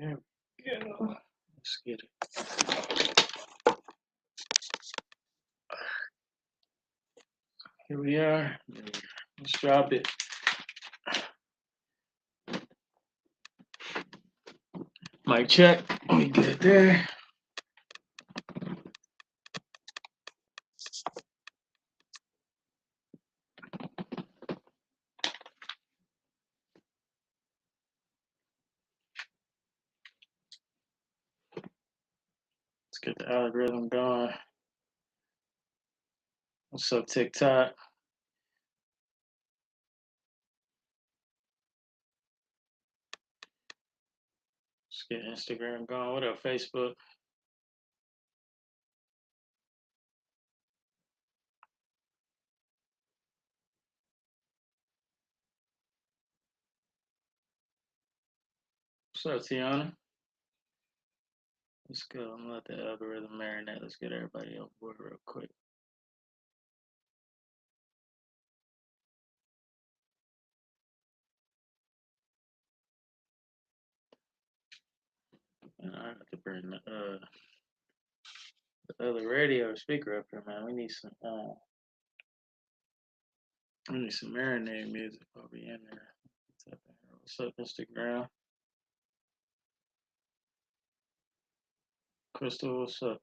There we go. Let's get it. Here we are. Let's drop it. Mic check. We good there. Let's get the algorithm going. What's up, TikTok? Let's get Instagram going. What up, Facebook? What's up, Tiana? Let's go. I'm gonna let the algorithm marinate. Let's get everybody on board real quick. And I have to bring the other radio speaker up here, man. We need some marinade music while we in there. What's up, Instagram? Crystal, what's up?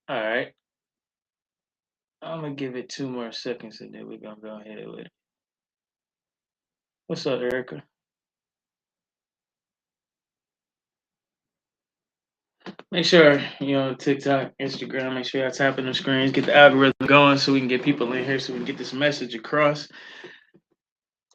All right. I'm gonna give it 2 more seconds and then we're gonna go ahead with it. What's up, Erica? Make sure you on TikTok, Instagram, make sure y'all tapping the screens, get the algorithm going so we can get people in here so we can get this message across.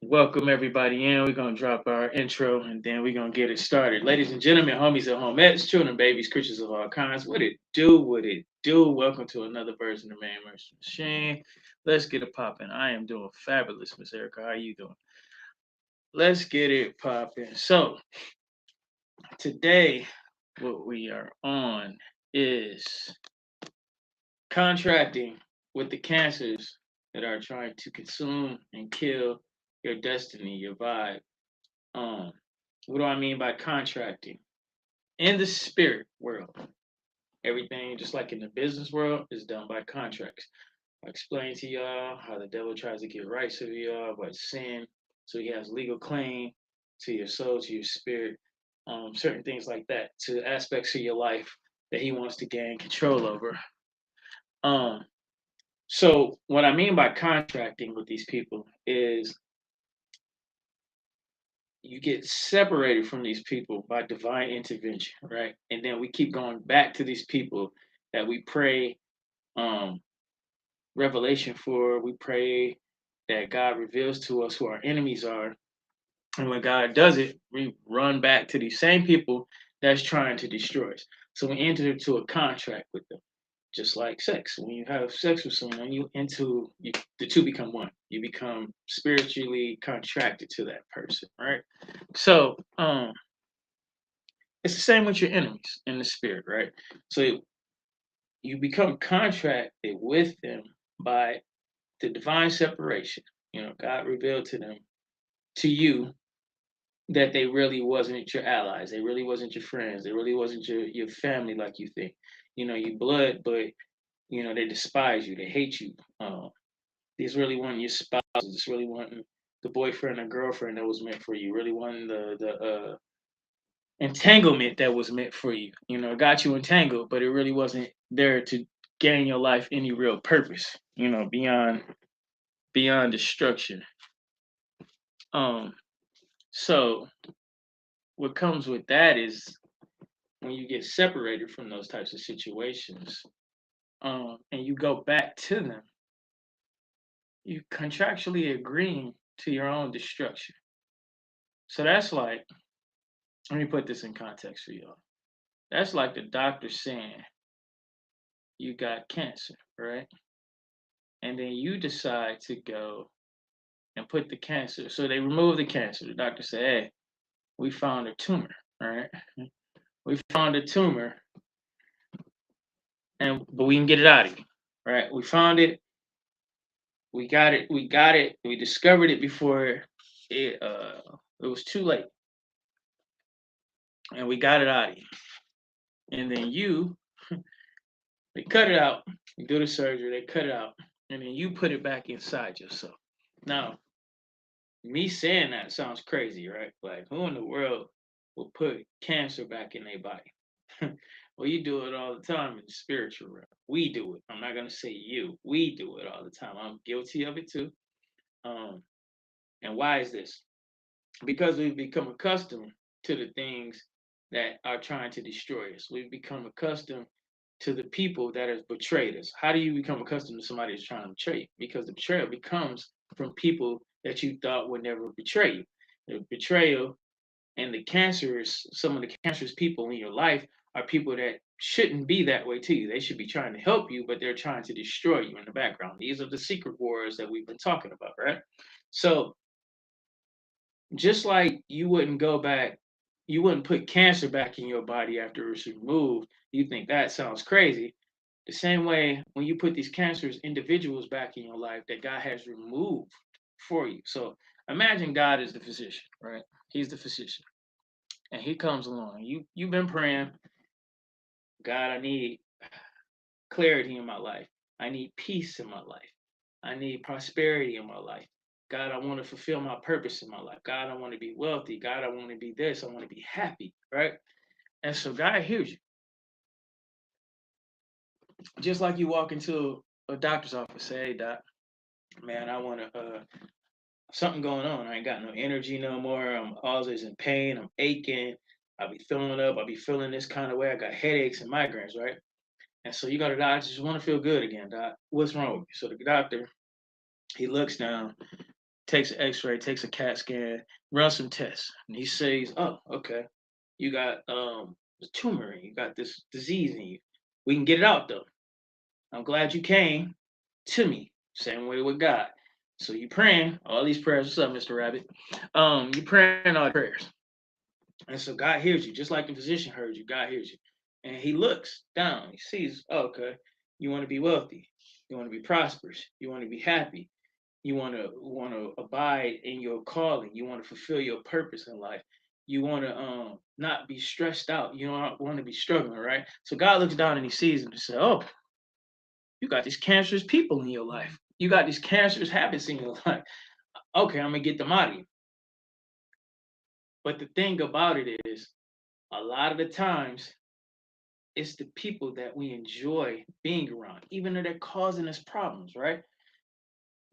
Welcome everybody in. We're gonna drop our intro and then we're gonna get it started. Ladies and gentlemen, homies and homettes, children, babies, creatures of all kinds. What it do? What it do? Welcome to another version of Man vs. Machine. Let's get it popping. I am doing fabulous, Miss Erica. How you doing? Let's get it popping. So today, what we are on is contracting with the cancers that are trying to consume and kill your destiny, your vibe. What do I mean by contracting? In the spirit world, everything, just like in the business world, is done by contracts. I explained to y'all how the devil tries to get rights of y'all by sin, so he has legal claim to your soul, to your spirit, certain things like that, to aspects of your life that he wants to gain control over. So what I mean by contracting with these people is you get separated from these people by divine intervention, right? And then we keep going back to these people that we pray um, revelation for. We pray that God reveals to us who our enemies are. And when God does it, we run back to these same people that's trying to destroy us. So we enter into a contract with them, just like sex. When you have sex with someone, the two become one. You become spiritually contracted to that person, right? So it's the same with your enemies in the spirit, right? So you become contracted with them by the divine separation. God revealed to you, that they really wasn't your allies. They really wasn't your friends. They really wasn't your family like you think. You blood, but they despise you. They hate you. These really weren't your spouses. This really wasn't the boyfriend or girlfriend that was meant for you. Really wasn't the entanglement that was meant for you. It got you entangled, but it really wasn't there to gain your life any real purpose. Beyond destruction. Um. So what comes with that is when you get separated from those types of situations, and you go back to them, you contractually agreeing to your own destruction. So that's like, let me put this in context for y'all. That's like the doctor saying you got cancer, right? And then you decide to go and put the cancer. So they remove the cancer. The doctor said, "Hey, we found a tumor, all right? We found a tumor, but we can get it out of you, right? We found it. We got it. We discovered it before it was too late. and we got it out of you. And then they cut it out, you do the surgery, they cut it out, and then you put it back inside yourself. Now, me saying that sounds crazy, right? Like, who in the world will put cancer back in their body? Well, you do it all the time in the spiritual realm. We do it. I'm not gonna say you. We do it all the time. I'm guilty of it too. Um, and why is this? Because we've become accustomed to the things that are trying to destroy us. We've become accustomed to the people that have betrayed us. How do you become accustomed to somebody that's trying to betray you? Because the betrayal becomes from people that you thought would never betray you. The betrayal and the cancerous, some of the cancerous people in your life are people that shouldn't be that way to you. They should be trying to help you, but they're trying to destroy you in the background. These are the secret wars that we've been talking about, right? So just like you wouldn't go back, you wouldn't put cancer back in your body after it's removed. You think that sounds crazy. The same way when you put these cancerous individuals back in your life that God has removed for you. So imagine God is the physician, right? He's the physician. And he comes along. You've been praying, God, I need clarity in my life. I need peace in my life. I need prosperity in my life. God, I want to fulfill my purpose in my life. God, I want to be wealthy. God, I want to be this. I want to be happy, right? And so God hears you. Just like you walk into a doctor's office, say, hey, doc, man, I want to, something going on. I ain't got no energy no more. I'm always in pain. I'm aching. I'll be filling up. I'll be feeling this kind of way. I got headaches and migraines, right? And so you go to the doctor, just want to feel good again, doc. What's wrong with you? So the doctor, he looks down, takes an X-ray, takes a CAT scan, runs some tests, and he says, "Oh, okay, you got a tumor, and you got this disease in you. We can get it out though. I'm glad you came to me. Same way with God. So you praying all these prayers. What's up, Mr. Rabbit? You praying all the prayers, and so God hears you, just like the physician heard you. God hears you, and He looks down. He sees, oh, okay, you want to be wealthy, you want to be prosperous, you want to be happy, you want to abide in your calling. You want to fulfill your purpose in life. You want to not be stressed out. You don't want to be struggling, right? So God looks down and He sees and He says, "Oh, you got these cancerous people in your life. You got these cancerous habits in your life. Okay, I'm gonna get them out of you." But the thing about it is, a lot of the times, it's the people that we enjoy being around, even though they're causing us problems, right?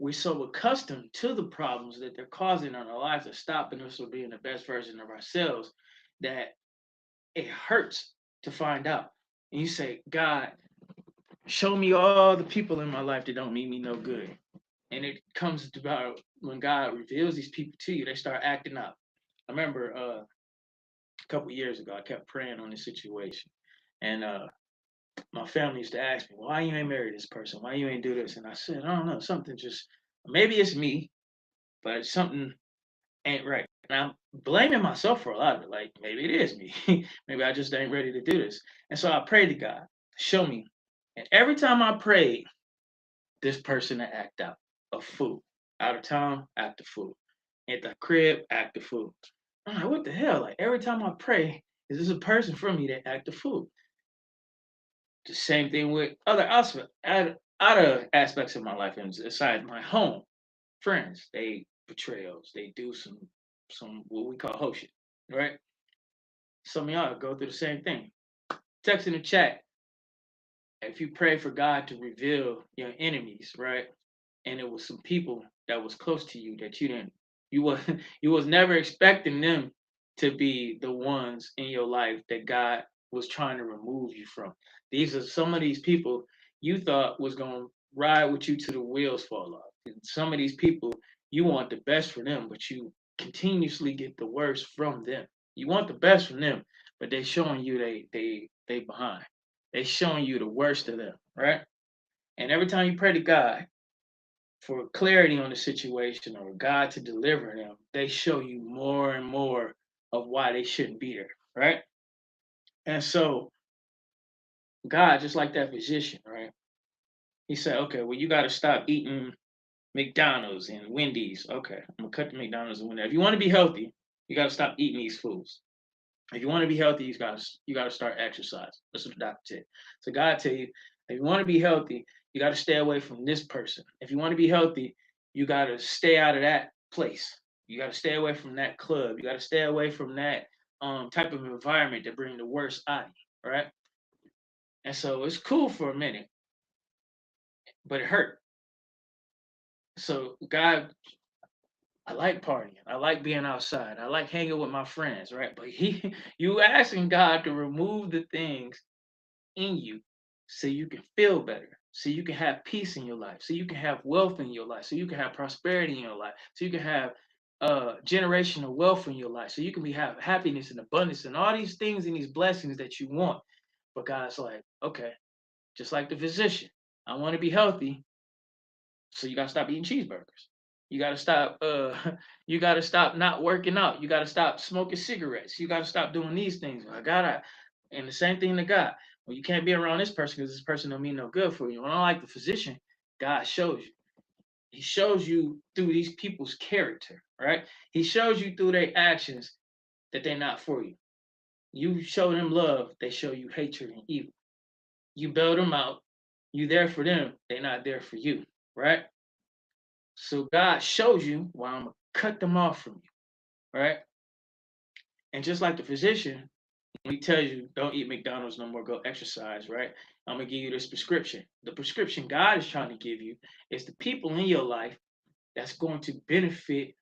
We're so accustomed to the problems that they're causing in our lives, are stopping us from being the best version of ourselves, that it hurts to find out. And you say, God, show me all the people in my life that don't mean me no good. And it comes about when God reveals these people to you, they start acting up. I remember a couple of years ago, I kept praying on this situation. And my family used to ask me, why you ain't marry this person? Why you ain't do this? And I said, I don't know, something just, maybe it's me, but something ain't right. And I'm blaming myself for a lot of it. Like maybe it is me. Maybe I just ain't ready to do this. And so I prayed to God, show me. And every time I prayed, this person to act out a fool. Out of town, act a fool. At the crib, act a fool. I'm like, what the hell? Like every time I pray, is this a person for me that act a fool? The same thing with other aspects of my life, and aside my home, friends, they betrayals, they do some what we call hoe shit, right? Some of y'all go through the same thing. Text in the chat if you pray for God to reveal your enemies, right? And it was some people that was close to you that you didn't, you was you was never expecting them to be the ones in your life that God was trying to remove you from. These are some of these people you thought was gonna ride with you to the wheels fall off. And some of these people you want the best for them, but you continuously get the worst from them. You want the best from them, but they showing you they behind. They showing you the worst of them, right? And every time you pray to God for clarity on the situation or God to deliver them, they show you more and more of why they shouldn't be there, right? And so God, just like that physician, right? He said, okay, well, you got to stop eating McDonald's and Wendy's. Okay, I'm gonna cut the McDonald's and Wendy's. If you want to be healthy, you got to stop eating these foods. If you want to be healthy, you gotta start exercise. That's what the doctor said. So God tell you, if you want to be healthy, you got to stay away from this person. If you want to be healthy, you got to stay out of that place. You got to stay away from that club. You got to stay away from that type of environment that bring the worst out of you, right? And so it's cool for a minute, but it hurt. So God, I like partying. I like being outside. I like hanging with my friends, right? But you asking God to remove the things in you so you can feel better, so you can have peace in your life, so you can have wealth in your life, so you can have prosperity in your life, so you can have generational wealth in your life, so you can have happiness and abundance and all these things and these blessings that you want. But God's like, okay, just like the physician, I want to be healthy, so you gotta stop eating cheeseburgers. You gotta stop. You gotta stop not working out. You gotta stop smoking cigarettes. You gotta stop doing these things. I gotta, and the same thing to God. Well, you can't be around this person because this person don't mean no good for you. When I like the physician, God shows you. He shows you through these people's character, right? He shows you through their actions that they're not for you. You show them love, they show you hatred and evil. You bail them out. You there for them, they're not there for you, right? So God shows you why I'm gonna cut them off from you, right? And just like the physician, when he tells you don't eat McDonald's no more, go exercise, right? I'm gonna give you this prescription. The prescription God is trying to give you is the people in your life that's going to benefit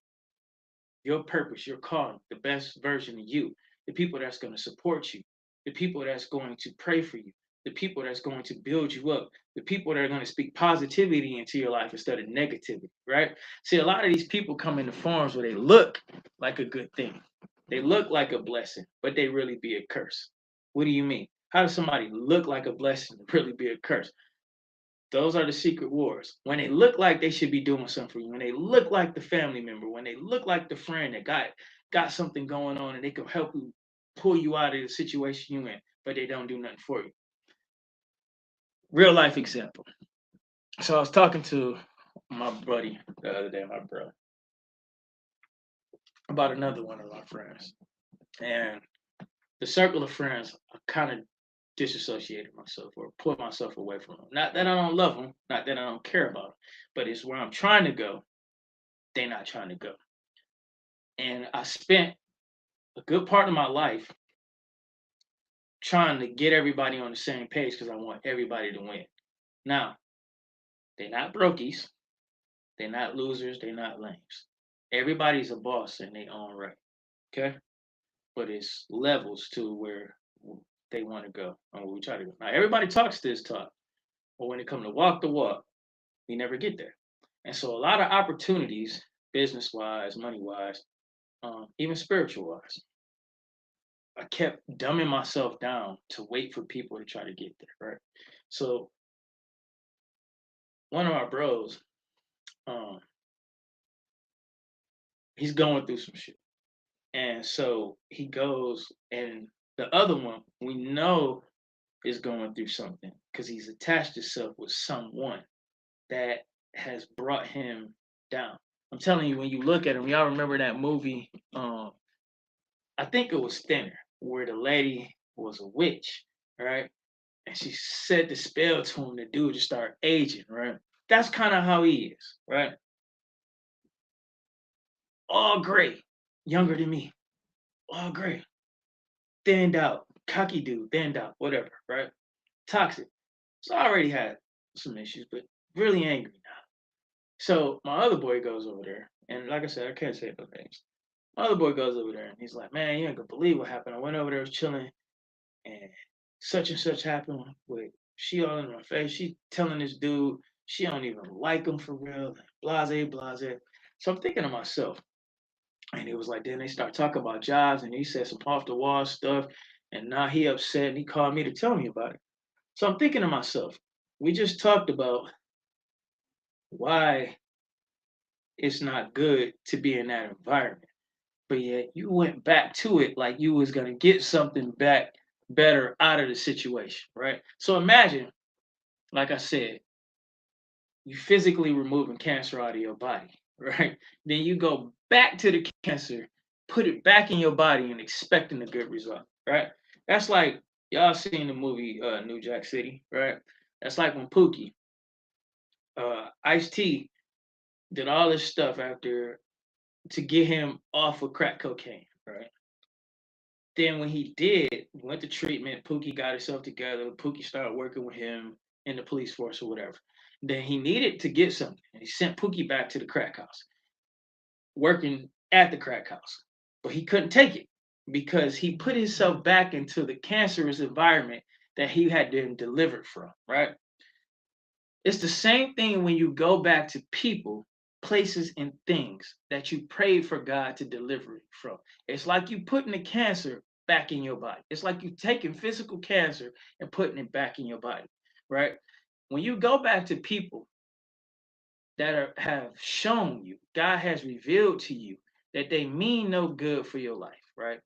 your purpose, your calling, the best version of you, the people that's going to support you, the people that's going to pray for you, the people that's going to build you up, the people that are going to speak positivity into your life instead of negativity, right? See, a lot of these people come in the forms where they look like a good thing. They look like a blessing, but they really be a curse. What do you mean? How does somebody look like a blessing and really be a curse? Those are the secret wars. When they look like they should be doing something for you, when they look like the family member, when they look like the friend that got something going on and they can help you pull you out of the situation you in, but they don't do nothing for you. Real life example. So I was talking to my buddy the other day, my brother, about another one of my friends. And the circle of friends, I kind of disassociated myself or put myself away from them. Not that I don't love them, not that I don't care about them, but it's where I'm trying to go, they're not trying to go. And I spent a good part of my life trying to get everybody on the same page because I want everybody to win. Now, they're not brokies, they're not losers, they're not lames. Everybody's a boss in their own right. Okay? But it's levels to where they want to go and where we try to go. Now everybody talks this talk, but when it comes to walk the walk, we never get there. And so a lot of opportunities, business wise, money wise, even spiritual wise, I kept dumbing myself down to wait for people to try to get there, right? So one of our bros, um, he's going through some shit, and so he goes, and the other one we know is going through something because he's attached himself with someone that has brought him down. I'm telling you, when you look at him, y'all remember that movie? I think it was Thinner, where the lady was a witch, right? And she said the spell to him, the dude just start aging, right? That's kind of how he is, right? All great, younger than me, all great, thinned out, cocky dude, thinned out, whatever, right? Toxic. So I already had some issues, but really angry now. So my other boy goes over there, and like I said, I can't say no names. My other boy goes over there, and he's like, "Man, you ain't gonna believe what happened. I went over there, was chilling, and such happened with she all in my face. She telling this dude she don't even like him for real, blase, blase." So I'm thinking to myself, and it was like, then they start talking about jobs, and he said some off the wall stuff, and now he upset, and he called me to tell me about it. So I'm thinking to myself, we just talked about why it's not good to be in that environment, but yet you went back to it like you was gonna get something back better out of the situation, right? So imagine, like I said, you physically removing cancer out of your body, right? Then you go back to the cancer, put it back in your body and expecting a good result, right? That's like y'all seen the movie New Jack City, right? That's like when Pookie, Ice T, did all this stuff after to get him off of crack cocaine, right? Then when he did, went to treatment, Pookie got himself together. Pookie started working with him in the police force or whatever. Then he needed to get something, and he sent Pookie back to the crack house, working at the crack house. But he couldn't take it because he put himself back into the cancerous environment that he had been delivered from, right? It's the same thing when you go back to people, places, and things that you prayed for God to deliver you from. It's like you putting the cancer back in your body. It's like you taking physical cancer and putting it back in your body, right? When you go back to people that have shown you, God has revealed to you that they mean no good for your life, right?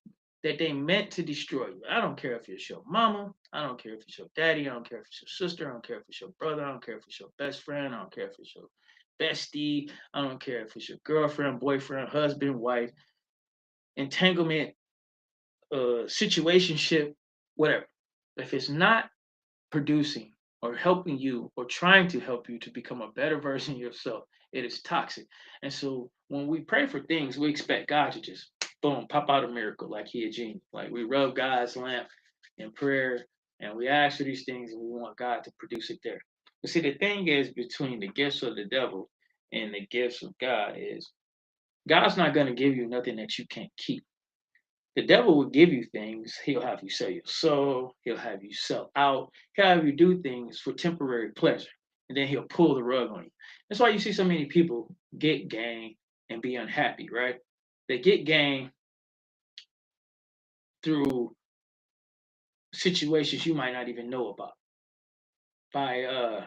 That they meant to destroy you. I don't care if it's your mama, I don't care if it's your daddy, I don't care if it's your sister, I don't care if it's your brother, I don't care if it's your best friend, I don't care if it's your bestie, I don't care if it's your girlfriend, boyfriend, husband, wife, entanglement, situationship, whatever. If it's not producing or helping you or trying to help you to become a better version of yourself, it is toxic. And so when we pray for things, we expect God to just boom, pop out a miracle like he a genie. Like we rub God's lamp in prayer and we ask for these things and we want God to produce it there. But see, the thing is between the gifts of the devil and the gifts of God is God's not going to give you nothing that you can't keep. The devil will give you things. He'll have you sell your soul. He'll have you sell out. He'll have you do things for temporary pleasure. And then he'll pull the rug on you. That's why you see so many people get gain and be unhappy, right? They get gain through situations you might not even know about by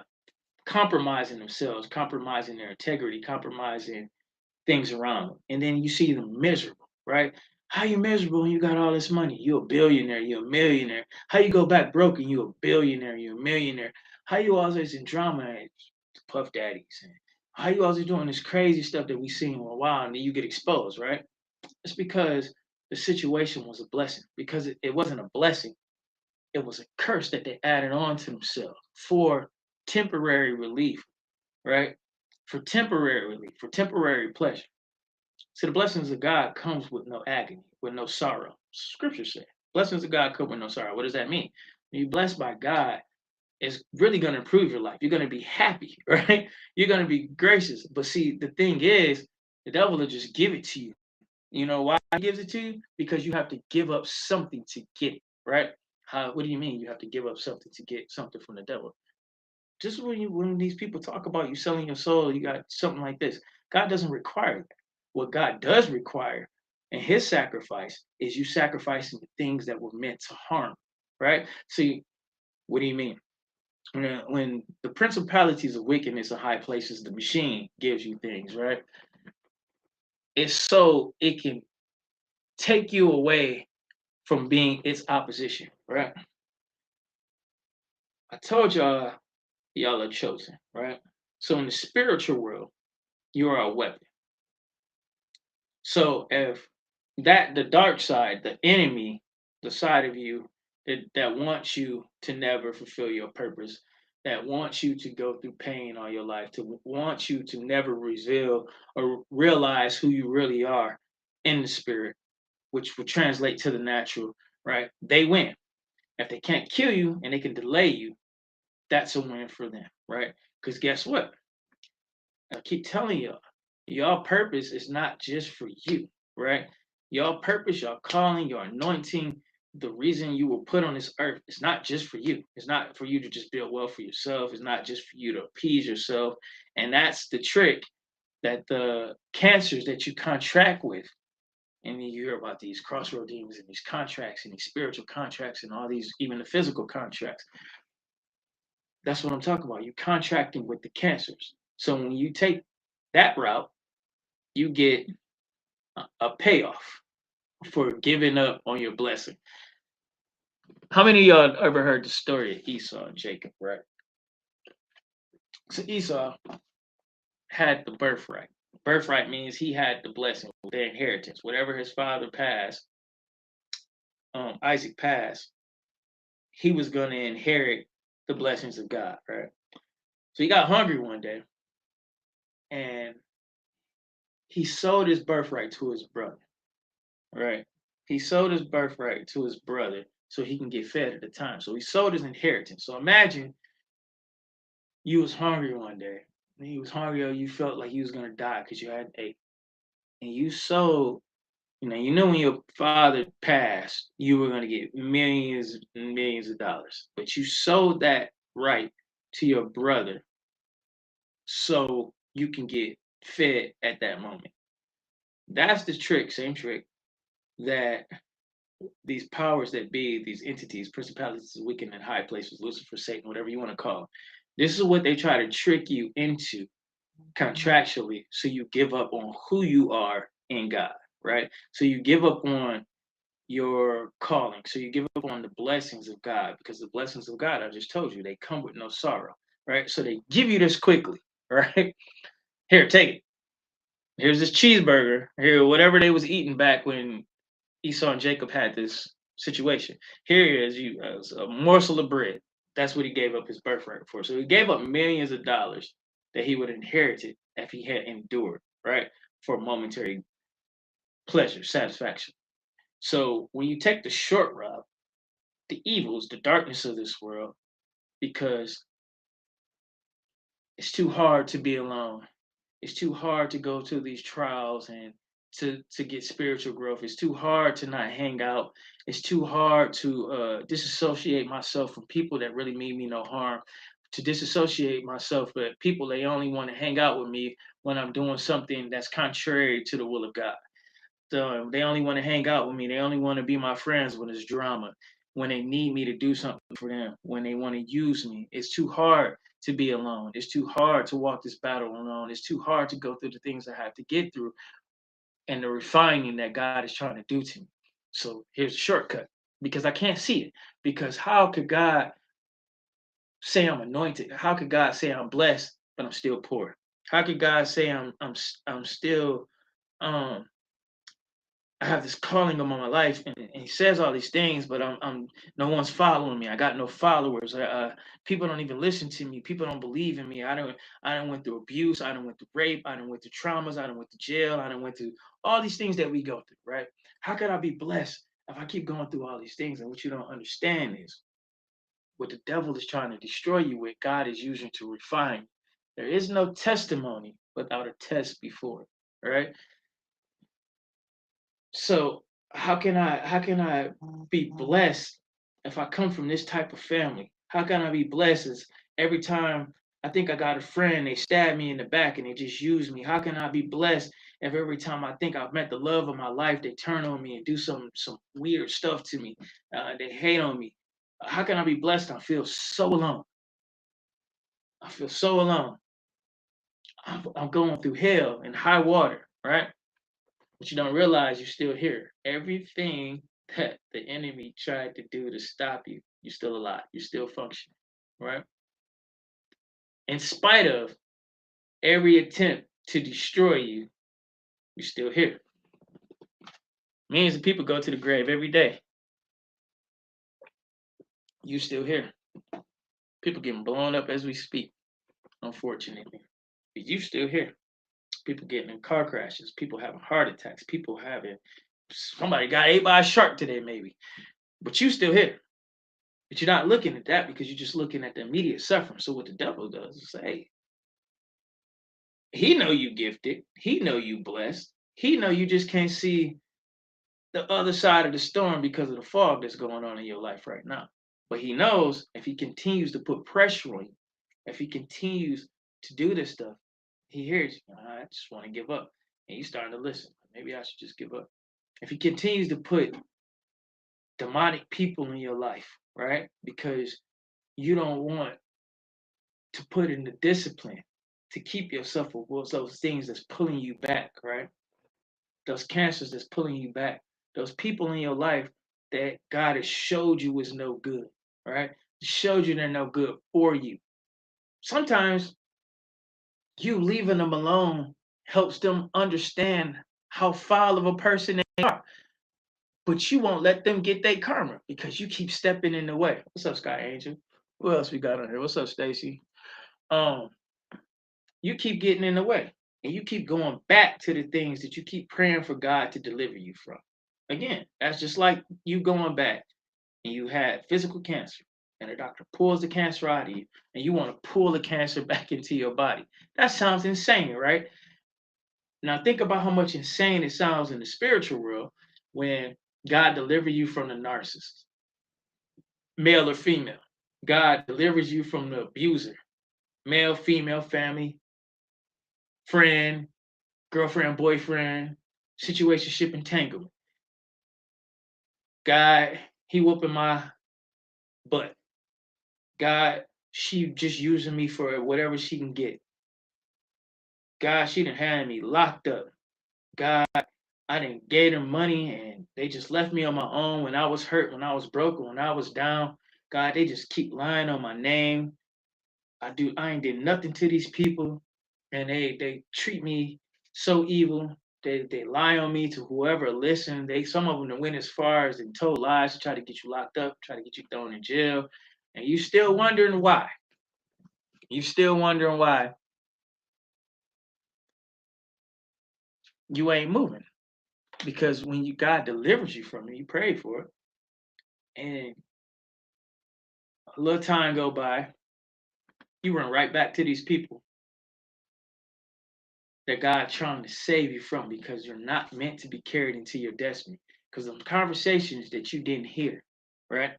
compromising themselves, compromising their integrity, compromising things around them. And then you see them miserable, right? How you miserable when you got all this money? You a billionaire, you a millionaire. How you go back broken? You a billionaire, you a millionaire. How you always in drama and Puff Daddies? And how you always doing this crazy stuff that we seen for a while and then you get exposed, right? It's because the situation was a blessing. Because it wasn't a blessing, it was a curse that they added on to themselves for temporary relief, right? For temporary relief, for temporary pleasure. So the blessings of God comes with no agony, with no sorrow. Scripture said, blessings of God come with no sorrow. What does that mean? When you're blessed by God, it's really going to improve your life. You're going to be happy, right? You're going to be gracious. But see, the thing is, the devil will just give it to you. You know why he gives it to you? Because you have to give up something to get it, right? What do you mean you have to give up something to get something from the devil? Just when these people talk about you selling your soul, you got something like this. God doesn't require that. What God does require in his sacrifice is you sacrificing the things that were meant to harm, right? See, what do you mean? When the principalities of wickedness in high places, the machine gives you things, right? It's so it can take you away from being its opposition, right? I told y'all are chosen, right? So in the spiritual world, you are a weapon. So if the dark side, the enemy, the side of you that wants you to never fulfill your purpose, that wants you to go through pain all your life, to want you to never reveal or realize who you really are in the spirit, which would translate to the natural, right? They win. If they can't kill you and they can delay you, that's a win for them, right? Because guess what? I keep telling y'all, your purpose is not just for you, right? Your purpose, your calling, your anointing, the reason you were put on this earth, it's not just for you. It's not for you to just build wealth for yourself. It's not just for you to appease yourself. And that's the trick that the cancers that you contract with, and you hear about these crossroad demons and these contracts and these spiritual contracts and all these, even the physical contracts. That's what I'm talking about. You're contracting with the cancers. So when you take that route, you get a payoff for giving up on your blessing. How many of y'all ever heard the story of Esau and Jacob, right? So Esau had the birthright. Birthright means he had the blessing, the inheritance. Whatever his father passed, Isaac passed, he was going to inherit the blessings of God, right? So he got hungry one day and he sold his birthright to his brother, right? He sold his birthright to his brother so he can get fed at the time. So he sold his inheritance. So imagine you was hungry one day. And you was hungry or you felt like you was gonna die because you hadn't ate. And you sold, you know when your father passed, you were gonna get millions and millions of dollars. But you sold that right to your brother so you can get fed at that moment. That's the trick, same trick that these powers that be, these entities, principalities, wicked in high places, Lucifer, Satan, whatever you want to call it. This is what they try to trick you into contractually, so you give up on who you are in God, right? So you give up on your calling. So you give up on the blessings of God, because the blessings of God, I just told you, they come with no sorrow, right? So they give you this quickly, right? Here, take it. Here's this cheeseburger. Here, whatever they was eating back when Esau and Jacob had this situation. Here is you as a morsel of bread. That's what he gave up his birthright for. So he gave up millions of dollars that he would inherit it if he had endured, right? For momentary pleasure, satisfaction. So when you take the short route, the evils, the darkness of this world, because it's too hard to be alone. It's too hard to go through these trials and to get spiritual growth. It's too hard to not hang out. It's too hard to disassociate myself from people that really mean me no harm. To disassociate myself with people they only want to hang out with me when I'm doing something that's contrary to the will of God. So they only want to hang out with me. They only want to be my friends when it's drama, when they need me to do something for them, when they want to use me. It's too hard to be alone. It's too hard to walk this battle alone. It's too hard to go through the things I have to get through and the refining that God is trying to do to me. So here's a shortcut, because I can't see it. Because how could God say I'm anointed? How could God say I'm blessed, but I'm still poor? How could God say I'm still um I have this calling on my life, and he says all these things, but I'm no one's following me. I got no followers. People don't even listen to me. People don't believe in me. I don't went through abuse. I don't went through rape. I don't went through traumas. I don't went to jail. I don't went through all these things that we go through, right? How could I be blessed if I keep going through all these things? And what you don't understand is what the devil is trying to destroy you with, God is using to refine. There is no testimony without a test before it, right? So how can I be blessed if I come from this type of family? How can I be blessed as every time I think I got a friend, they stab me in the back and they just use me? How can I be blessed if every time I think I've met the love of my life, they turn on me and do some weird stuff to me? They hate on me. How can I be blessed? I feel so alone. I feel so alone. I'm going through hell and high water, right? But you don't realize you're still here. Everything that the enemy tried to do to stop you, you're still alive. You're still functioning, right? In spite of every attempt to destroy you, you're still here. Millions of people go to the grave every day. You're still here. People getting blown up as we speak, unfortunately. But you still here. People getting in car crashes. People having heart attacks. People having somebody got ate by a shark today, maybe. But you still here. But you're not looking at that because you're just looking at the immediate suffering. So what the devil does is say, hey, he know you gifted. He know you blessed. He know you just can't see the other side of the storm because of the fog that's going on in your life right now. But he knows if he continues to put pressure on you, if he continues to do this stuff, he hears you. I just want to give up. And you starting to listen. Maybe I should just give up. If he continues to put demonic people in your life, right? Because you don't want to put in the discipline to keep yourself away those things that's pulling you back, right? Those cancers that's pulling you back, those people in your life that God has showed you is no good, right? Showed you they're no good for you. Sometimes you leaving them alone helps them understand how foul of a person they are. But you won't let them get their karma because you keep stepping in the way. What's up, Sky Angel? Who else we got on here? What's up, Stacy? Um, you keep getting in the way, and you keep going back to the things that you keep praying for God to deliver you from. Again, that's just like you going back and you had physical cancer, and the doctor pulls the cancer out of you, and you want to pull the cancer back into your body. That sounds insane, right? Now think about how much insane it sounds in the spiritual world when God delivers you from the narcissist, male or female. God delivers you from the abuser, male, female, family, friend, girlfriend, boyfriend, situationship entanglement. God, he whooping my butt. God, she just using me for whatever she can get. God, she done had me locked up. God, I didn't gave them money and they just left me on my own when I was hurt, when I was broken, when I was down. God, they just keep lying on my name. I ain't did nothing to these people, and they treat me so evil. They lie on me to whoever listen. Some of them went as far as and told lies to try to get you locked up, try to get you thrown in jail, and you still wondering why. You still wondering why you ain't moving, because when you God delivers you from it, you prayed for it, and a little time go by, you run right back to these people that God trying to save you from because you're not meant to be carried into your destiny. Because the conversations that you didn't hear, right?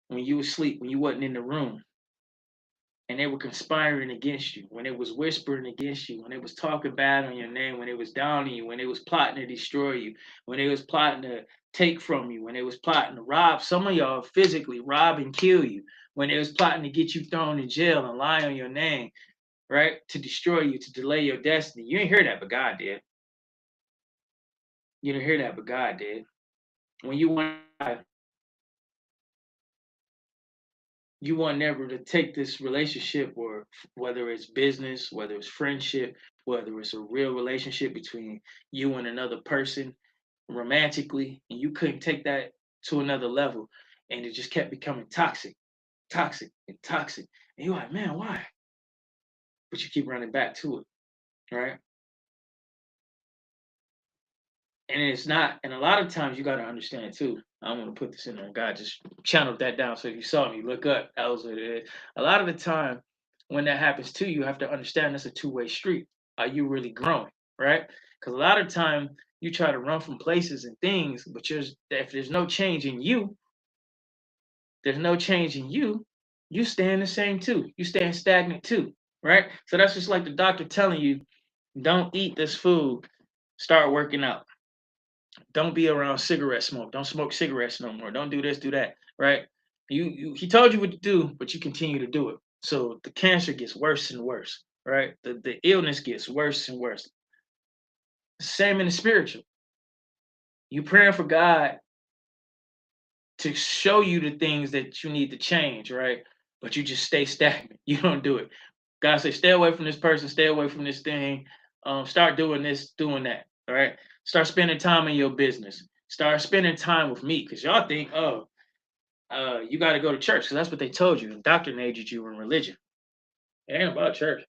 When you were asleep, when you wasn't in the room, and they were conspiring against you, when it was whispering against you, when it was talking bad on your name, when it was down on you, when it was plotting to destroy you, when it was plotting to take from you, when it was plotting to rob some of y'all physically, rob and kill you, when it was plotting to get you thrown in jail and lie on your name, right? To destroy you, to delay your destiny. You didn't hear that, but God did. You didn't hear that, but God did. When you want never to take this relationship, or whether it's business, whether it's friendship, whether it's a real relationship between you and another person romantically, and you couldn't take that to another level, and it just kept becoming toxic, toxic, and toxic. And you're like, man, why? But you keep running back to it, right? And it's not, and a lot of times you got to understand too. I'm going to put this in there. God just channeled that down. So if you saw me, look up. That was what it is. A lot of the time, when that happens to you, you have to understand it's a two-way street. Are you really growing, right? Because a lot of time you try to run from places and things, but if there's no change in you, there's no change in you, you staying the same too. You staying stagnant too, right? So that's just like the doctor telling you, don't eat this food, start working out. Don't be around cigarette smoke. Don't smoke cigarettes no more. Don't do this, do that. Right? He told you what to do, but you continue to do it. So the cancer gets worse and worse. Right? The illness gets worse and worse. Same in the spiritual. You praying for God to show you the things that you need to change, right? But you just stay stagnant. You don't do it. God says, stay away from this person, stay away from this thing. Start doing this, doing that. All right. Start spending time in your business. Start spending time with me. Because y'all think, oh, you got to go to church. Because that's what they told you, indoctrinated you in religion. It ain't about church.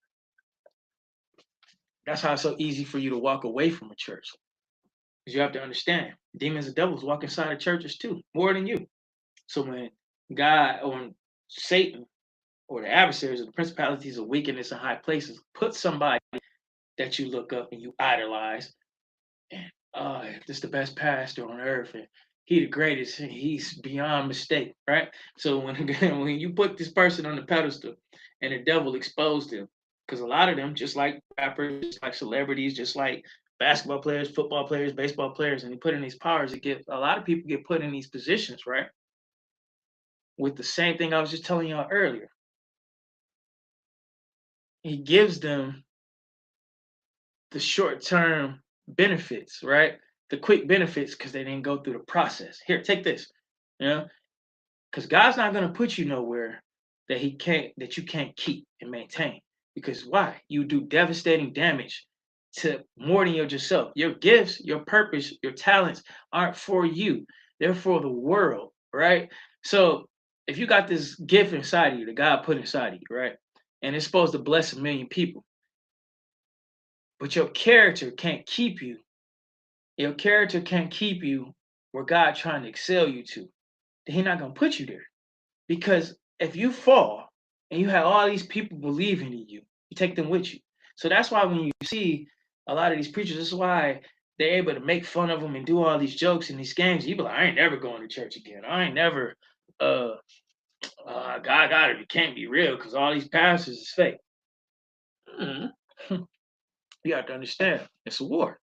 That's how it's so easy for you to walk away from a church. Because you have to understand, demons and devils walk inside of churches too, more than you. So when God or when Satan or the adversaries or the principalities of wickedness in high places put somebody that you look up and you idolize, and this is the best pastor on earth, and he the greatest, and he's beyond mistake, right? So when when you put this person on the pedestal and the devil exposed him, because a lot of them, just like rappers, just like celebrities, just like basketball players, football players, baseball players, and they put in these powers, it get a lot of people get put in these positions, right? With the same thing I was just telling y'all earlier. He gives them the short term benefits, right? The quick benefits because they didn't go through the process. Here, take this. You know, because God's not going to put you nowhere that you can't keep and maintain. Because why? You do devastating damage to more than yourself. Your gifts, your purpose, your talents aren't for you. They're for the world, right? So if you got this gift inside of you that God put inside of you, right? And it's supposed to bless a million people, but your character can't keep you. Your character can't keep you where God trying to excel you to. Then He's not gonna put you there. Because if you fall and you have all these people believing in you, you take them with you. So that's why when you see a lot of these preachers, this is why they're able to make fun of them and do all these jokes and these games. You be like, I ain't never going to church again. I ain't never, uh, God got it. It can't be real because all these pastors is fake. Mhm. You have to understand, it's a war.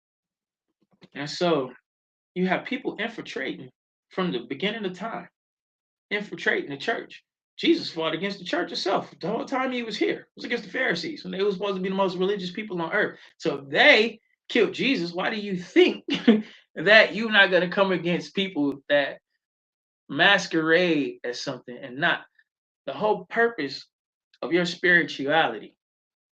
And so you have people infiltrating from the beginning of time, infiltrating the church. Jesus fought against the church itself the whole time he was here. It was against the Pharisees when they were supposed to be the most religious people on earth. So they killed Jesus. Why do you think that you're not going to come against people that masquerade as something and not? The whole purpose of your spirituality,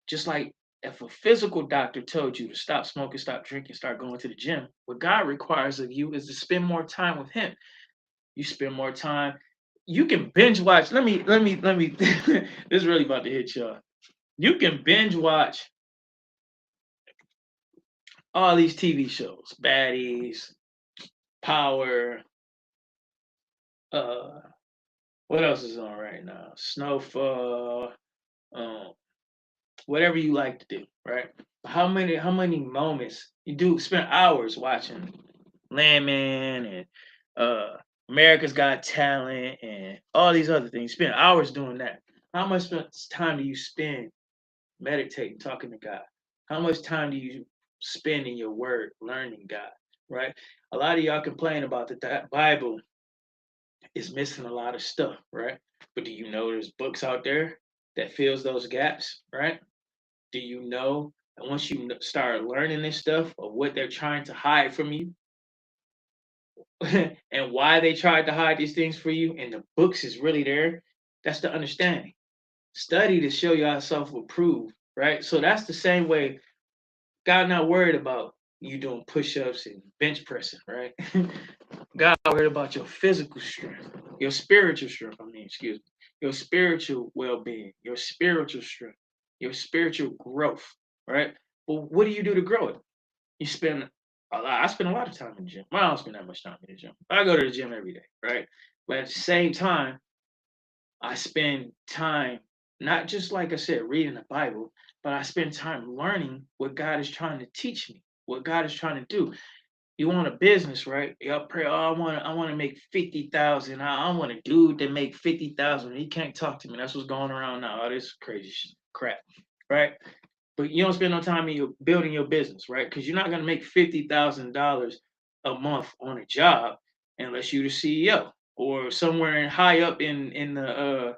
just like if a physical doctor told you to stop smoking, stop drinking, start going to the gym, what God requires of you is to spend more time with Him. You spend more time. You can binge watch. Let me. This is really about to hit y'all. You can binge watch all these TV shows, Baddies, Power. Uh, what else is on right now? Snowfall. Um, whatever you like to do, right? How many moments you do spend hours watching Landman and uh America's Got Talent and all these other things. Spend hours doing that. How much time do you spend meditating, talking to God? How much time do you spend in your word, learning God? Right? A lot of y'all complain about that Bible is missing a lot of stuff, right? But do you know there's books out there that fills those gaps, right? Do you know that once you start learning this stuff of what they're trying to hide from you and why they tried to hide these things for you, and the books is really there, that's the understanding. Study to show yourself approved, right? So that's the same way God not worried about you doing push-ups and bench pressing, right? God worried about your physical strength, your spiritual strength. I mean, excuse me, your spiritual well-being, your spiritual strength, your spiritual growth, right? Well, what do you do to grow it? You spend a lot. I spend a lot of time in the gym. Well, I don't spend that much time in the gym. I go to the gym every day, right? But at the same time, I spend time not just like I said, reading the Bible, but I spend time learning what God is trying to teach me, what God is trying to do. You want a business, right? Y'all pray, oh, I want to make 50,000. I want a dude that make 50,000. He can't talk to me. That's what's going around now. All this crazy crap, right? But you don't spend no time in your building your business, right? Because you're not gonna make $50,000 a month on a job unless you're the CEO or somewhere in high up in the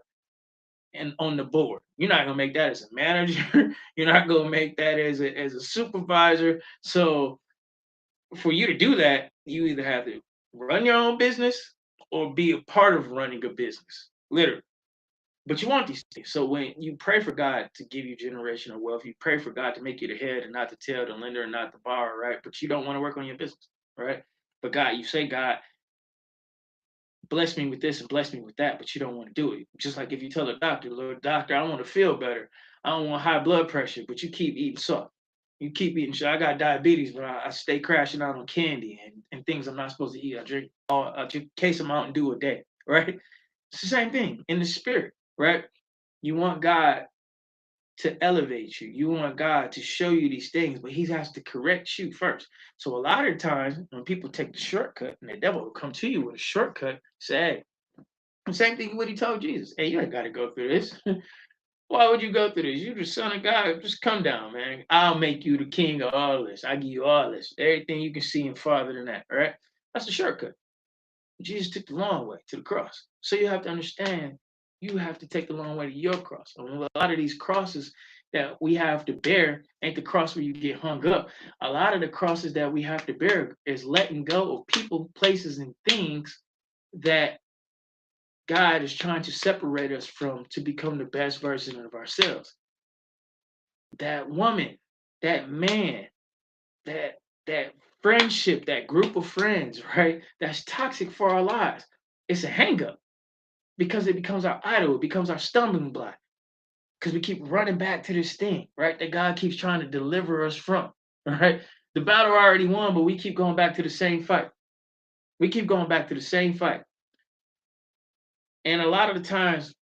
and on the board. You're not gonna make that as a manager. You're not gonna make that as a supervisor. So for you to do that, you either have to run your own business or be a part of running a business, literally. But you want these things. So when you pray for God to give you generational wealth, you pray for God to make you the head and not the tail, the lender and not the borrower, right? But you don't want to work on your business, right? But God, you say, God, bless me with this and bless me with that, but you don't want to do it. Just like if you tell a doctor, Lord, doctor, I want to feel better. I don't want high blood pressure, but you keep eating salt. You keep eating shit. I got diabetes, but I stay crashing out on candy and things I'm not supposed to eat. I drink a case of Mountain Dew a day, right? It's the same thing in the spirit, right? You want God to elevate you. You want God to show you these things, but He has to correct you first. So a lot of times when people take the shortcut, and the devil will come to you with a shortcut, say, hey, same thing what He told Jesus. Hey, you ain't got to go through this. Why would you go through this? You're the son of God. Just come down, man. I'll make you the king of all this. I give you all this. Everything you can see and farther than that. All right? That's the shortcut. Jesus took the long way to the cross. So you have to understand, you have to take the long way to your cross. And a lot of these crosses that we have to bear ain't the cross where you get hung up. A lot of the crosses that we have to bear is letting go of people, places, and things that God is trying to separate us from to become the best version of ourselves. That woman, that man, that that friendship, that group of friends, right? That's toxic for our lives. It's a hang up because it becomes our idol, it becomes our stumbling block. Because we keep running back to this thing, right? That God keeps trying to deliver us from, right? The battle already won, but we keep going back to the same fight. We keep going back to the same fight. And a lot of the times,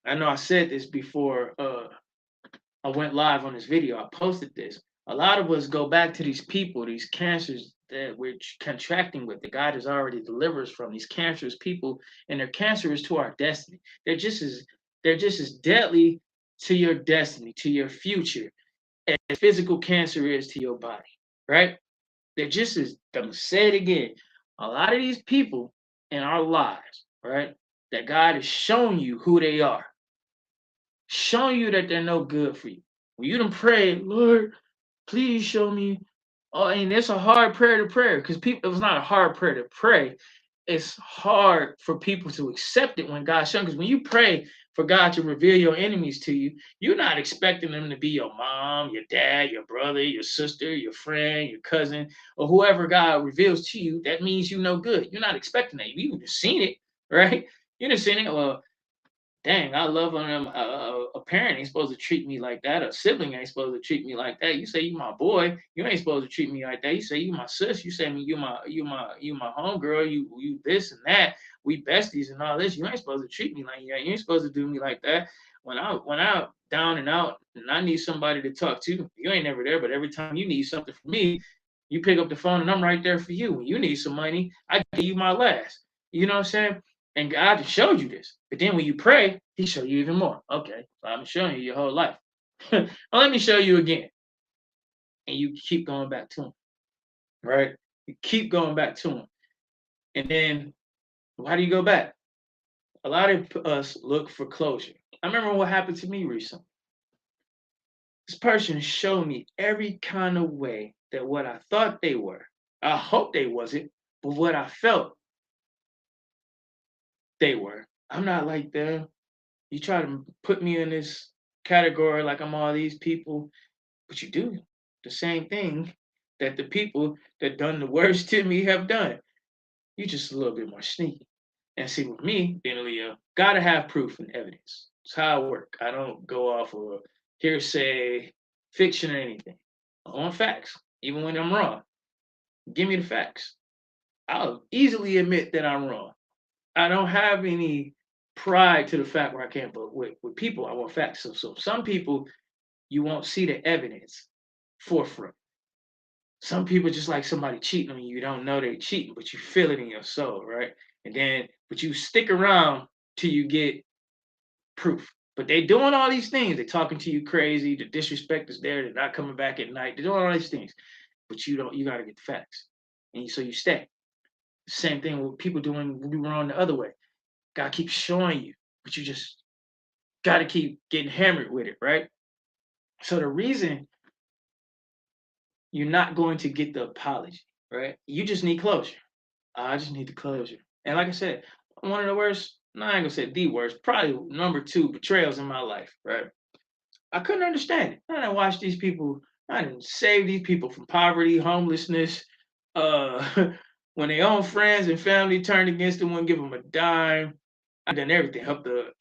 I know I said this before I went live on this video, I posted this. A lot of us go back to these people, these cancers that we're contracting with, that God has already delivered us from, these cancerous people, and they're cancerous to our destiny. They're just as deadly to your destiny, to your future, as physical cancer is to your body, right? They're just as, I'm gonna say it again. A lot of these people in our lives, right, that God has shown you who they are, showing you that they're no good for you. When you done pray, Lord, please show me. Oh, and it's a hard prayer to pray because people, it's not a hard prayer to pray. It's hard for people to accept it when God shows. Because when you pray for God to reveal your enemies to you, you're not expecting them to be your mom, your dad, your brother, your sister, your friend, your cousin, or whoever God reveals to you. That means you no good. You're not expecting that. You've just seen it, right? You done seen it. Well, dang, I love on them. A parent ain't supposed to treat me like that. A sibling ain't supposed to treat me like that. You say you my boy, you ain't supposed to treat me like that. You say you my sis, you say me you my homegirl, you this and that. We besties and all this. You ain't supposed to treat me like that. You ain't supposed to do me like that. When I down and out and I need somebody to talk to, you ain't never there. But every time you need something from me, you pick up the phone and I'm right there for you. When you need some money, I give you my last. You know what I'm saying? And God has showed you this. But then when you pray, he show you even more. Okay, so I've been showing you your whole life. Well, let me show you again. And you keep going back to him, right? You keep going back to him. And then why do you go back? A lot of us look for closure. I remember what happened to me recently. This person showed me every kind of way that what I thought they were, I hope they wasn't, but what I felt they were. I'm not like them. You try to put me in this category like I'm all these people, but you do the same thing that the people that done the worst to me have done. You just a little bit more sneaky. And see, with me being a Leo, gotta have proof and evidence. It's how I work. I don't go off of hearsay, fiction, or anything. I want facts, even when I'm wrong. Give me the facts. I'll easily admit that I'm wrong. I don't have any pride to the fact where I can't, but with people, I want facts. So some people, you won't see the evidence forefront. Some people just like somebody cheating on you. You don't know they're cheating, but you feel it in your soul, right? And then, but you stick around till you get proof. But they doing all these things. They talking to you crazy. The disrespect is there. They're not coming back at night. They're doing all these things, but you don't. You got to get the facts, and so you stay. Same thing with people doing wrong the other way. God keeps showing you, but you just got to keep getting hammered with it, right? So the reason you're not going to get the apology, right? You just need closure. I just need the closure. And like I said, one of the worst, no, I ain't gonna say the worst, probably number two betrayals in my life, right? I couldn't understand it. I didn't watch these people, I didn't save these people from poverty, homelessness, when their own friends and family turned against them, wouldn't give them a dime. I done everything, help the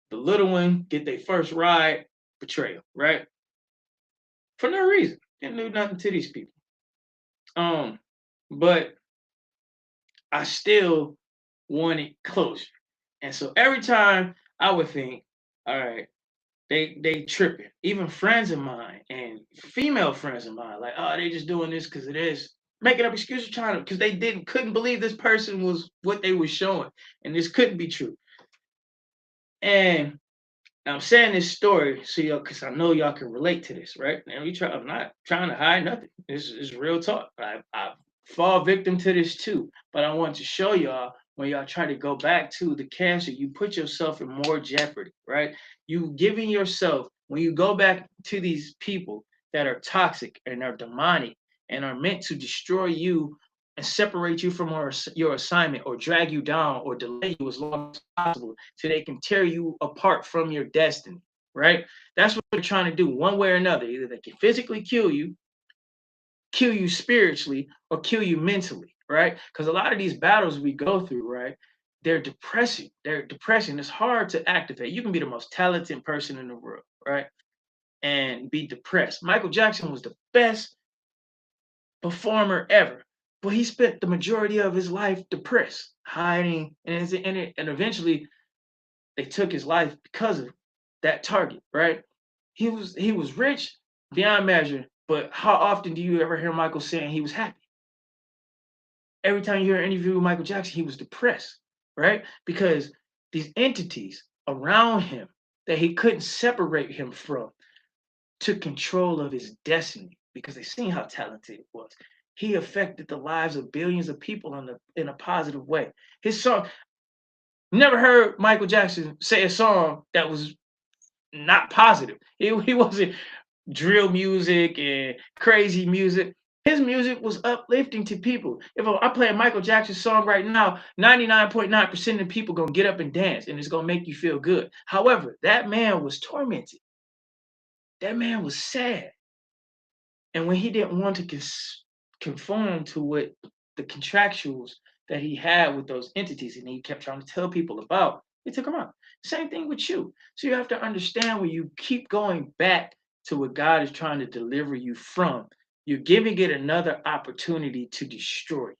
little one get their first ride, betrayal, right? For no reason. Didn't do nothing to these people. But I still wanted closure. And so every time I would think, all right, they tripping. Even friends of mine and female friends of mine, like, oh, they just doing this because it is making up excuses trying to because they didn't couldn't believe this person was what they were showing. And this couldn't be true. And I'm saying this story so y'all because I know y'all can relate to this, right? And I'm not trying to hide nothing. This is real talk. I fall victim to this too. But I want to show y'all when y'all try to go back to the cancer, you put yourself in more jeopardy, right? You giving yourself when you go back to these people that are toxic and are demonic and are meant to destroy you and separate you from your assignment or drag you down or delay you as long as possible so they can tear you apart from your destiny, right? That's what they're trying to do one way or another. Either they can physically kill you kill you spiritually or kill you mentally, right? Because a lot of these battles we go through, right? They're depressing. They're depressing. It's hard to activate. You can be the most talented person in the world, right? And be depressed. Michael Jackson was the best performer ever, but he spent the majority of his life depressed, hiding, and eventually they took his life because of that target, right? He was rich beyond measure, but how often do you ever hear Michael saying he was happy? Every time you hear an interview with Michael Jackson, he was depressed, right? Because these entities around him that he couldn't separate him from took control of his destiny because they seen how talented he was. He affected the lives of billions of people in a positive way. His song, never heard Michael Jackson say a song that was not positive. He wasn't drill music and crazy music. His music was uplifting to people. If I play a Michael Jackson song right now, 99.9% of people gonna get up and dance, and it's gonna make you feel good. However, that man was tormented. That man was sad, and when he didn't want to conform to what the contractuals that he had with those entities, and he kept trying to tell people about, they took him out. Same thing with you. So you have to understand when you keep going back to what God is trying to deliver you from, you're giving it another opportunity to destroy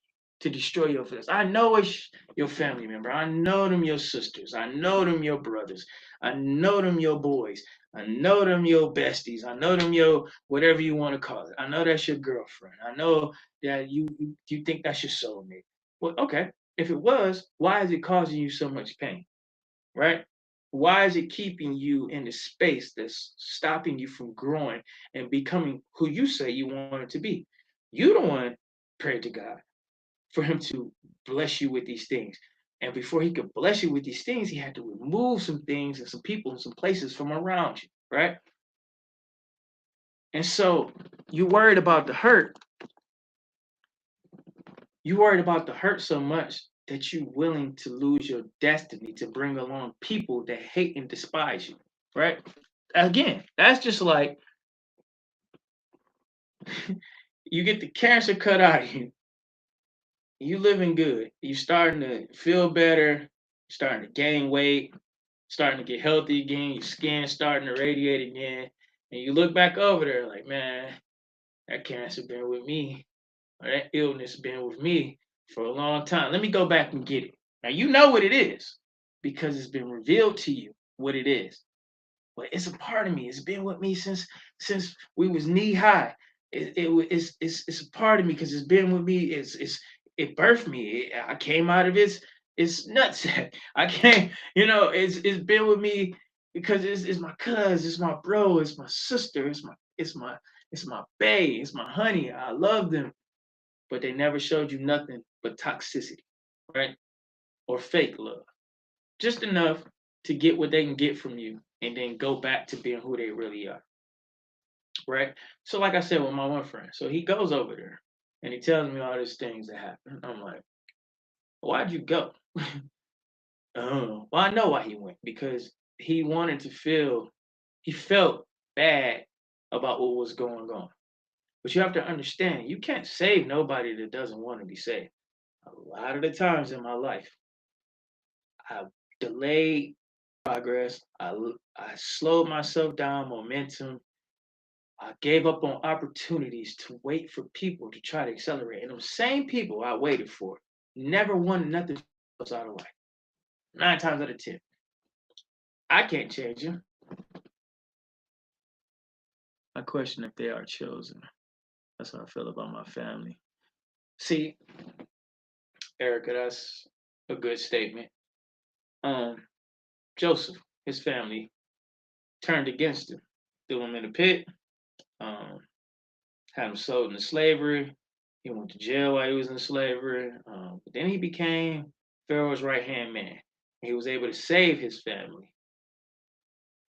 your feelings. I know it's your family member. I know them your sisters. I know them your brothers. I know them your boys. I know them your besties. I know them your whatever you want to call it. I know that's your girlfriend. I know that you think that's your soulmate. Well, okay. If it was, why is it causing you so much pain? Right? Why is it keeping you in the space that's stopping you from growing and becoming who you say you want to be? You don't want to pray to God for him to bless you with these things. And before he could bless you with these things, he had to remove some things and some people and some places from around you, right? And so you worried about the hurt. You worried about the hurt so much that you're willing to lose your destiny to bring along people that hate and despise you, right? Again, that's just like you get the cancer cut out of you. You living good. You starting to feel better. Starting to gain weight. Starting to get healthy again. Your skin starting to radiate again. And you look back over there like, man, that cancer been with me, or that illness been with me for a long time. Let me go back and get it. Now you know what it is because it's been revealed to you what it is. But it's a part of me. It's been with me since we was knee high. It's a part of me because it's been with me. It birthed me. I came out of its nutsack. I came, it's been with me because it's my cuz, it's my bro, it's my sister, it's my bae, it's my honey. I love them, but they never showed you nothing but toxicity, right? Or fake love. Just enough to get what they can get from you and then go back to being who they really are, right? So, like I said with my one friend, so he goes over there and he tells me all these things that happen. I'm like, why'd you go? Oh, well, I know why he went because he wanted to he felt bad about what was going on. But you have to understand, you can't save nobody that doesn't want to be saved. A lot of the times in my life, I delayed progress. I slowed myself down, momentum. I gave up on opportunities to wait for people to try to accelerate. And those same people I waited for never wanted nothing else out of life. 9 times out of 10. I can't change them. I question if they are chosen. That's how I feel about my family. See, Erica, that's a good statement. Um, Joseph, his family turned against him, threw him in the pit, um, had him sold into slavery. He went to jail while he was in slavery. But then he became Pharaoh's right hand man. He was able to save his family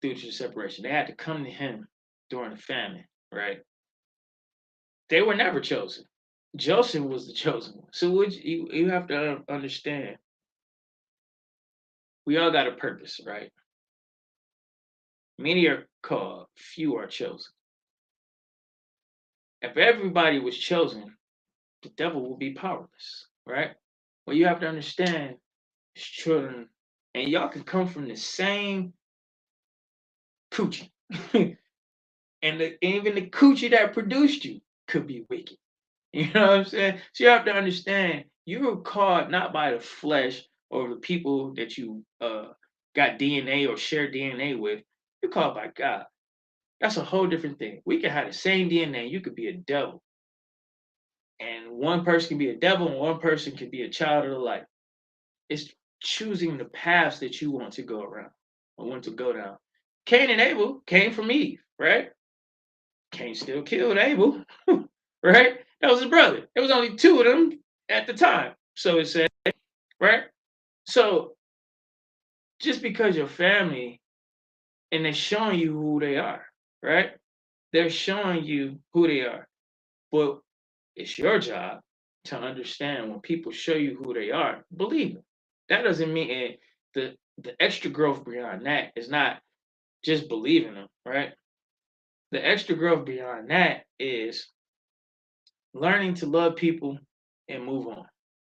due to the separation. They had to come to him during the famine, right? They were never chosen. Joseph was the chosen one. So you have to understand, we all got a purpose, right? Many are called, few are chosen. If everybody was chosen, the devil will be powerless, right? Well, you have to understand, children, and y'all can come from the same coochie. And even the coochie that produced you could be wicked. You know what I'm saying? So you have to understand you were called not by the flesh or the people that you got DNA or share DNA with. You're called by God. That's a whole different thing. We can have the same DNA. You could be a devil, and one person can be a devil, and one person can be a child of the light. It's choosing the paths that you want to go around or want to go down. Cain and Abel came from Eve, right? Cain still killed Abel, right? That was his brother. There was only two of them at the time. So it said, right? So just because your family and they're showing you who they are, right? They're showing you who they are. But it's your job to understand when people show you who they are, believe them. That doesn't mean the extra growth beyond that is not just believing them, right? The extra growth beyond that is learning to love people and move on,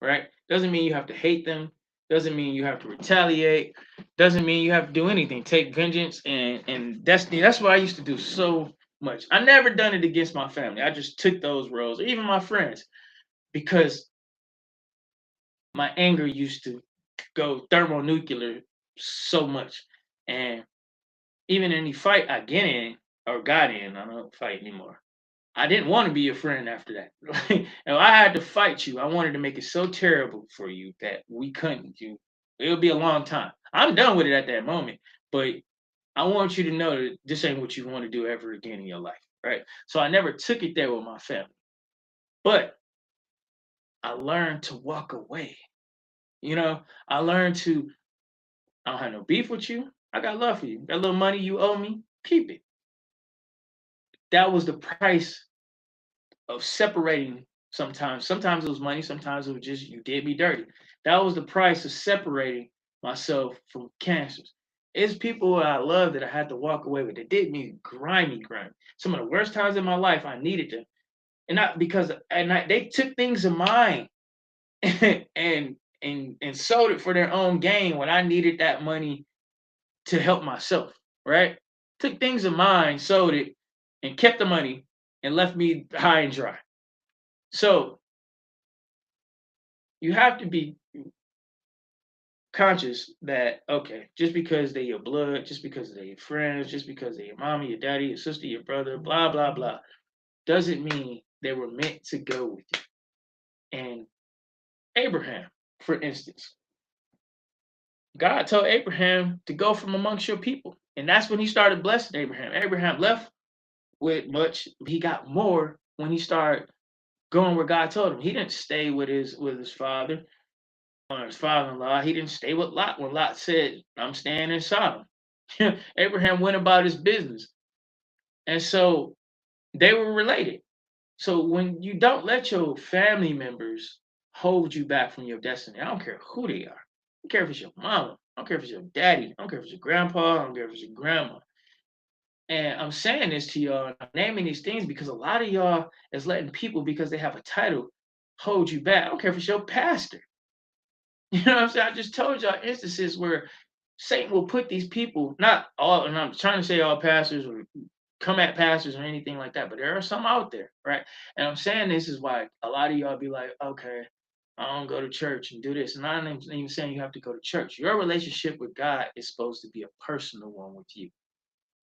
right? Doesn't mean you have to hate them. Doesn't mean you have to retaliate. Doesn't mean you have to do anything. Take vengeance and destiny. That's what I used to do so much. I never done it against my family. I just took those roles, or even my friends, because my anger used to go thermonuclear so much. And even any fight I get in or got in, I don't fight anymore. I didn't want to be your friend after that. Like, if I had to fight you, I wanted to make it so terrible for you that we couldn't. It'll be a long time. I'm done with it at that moment, but I want you to know that this ain't what you want to do ever again in your life, right? So I never took it there with my family, but I learned to walk away. I learned to. I don't have no beef with you. I got love for you. That little money you owe me, keep it. That was the price of separating sometimes. Sometimes it was money, sometimes it was just you did me dirty. That was the price of separating myself from cancers. It's people that I love that I had to walk away with. They did me grimy. Some of the worst times in my life, I needed them. And not because they took things of mine and and sold it for their own gain when I needed that money to help myself, right? Took things of mine, sold it, and kept the money and left me high and dry. So you have to be conscious that okay, just because they're your blood, just because they're your friends, just because they're your mommy, your daddy, your sister, your brother, blah blah blah, doesn't mean they were meant to go with you. And Abraham, for instance, God told Abraham to go from amongst your people, and that's when He started blessing Abraham. Abraham left with much; he got more when he started going where God told him. He didn't stay with his father or his father-in-law. He didn't stay with Lot when Lot said, "I'm staying in Sodom." Abraham went about his business, and so they were related. So when you don't let your family members hold you back from your destiny, I don't care who they are. I don't care if it's your mama. I don't care if it's your daddy. I don't care if it's your grandpa. I don't care if it's your grandma. And I'm saying this to y'all, and I'm naming these things because a lot of y'all is letting people, because they have a title, hold you back. I don't care if it's your pastor. You know what I'm saying? I just told y'all instances where Satan will put these people, not all, and I'm trying to say all pastors or come at pastors or anything like that, but there are some out there, right? And I'm saying this is why a lot of y'all be like, okay, I don't go to church and do this. And I'm not even saying you have to go to church. Your relationship with God is supposed to be a personal one with you.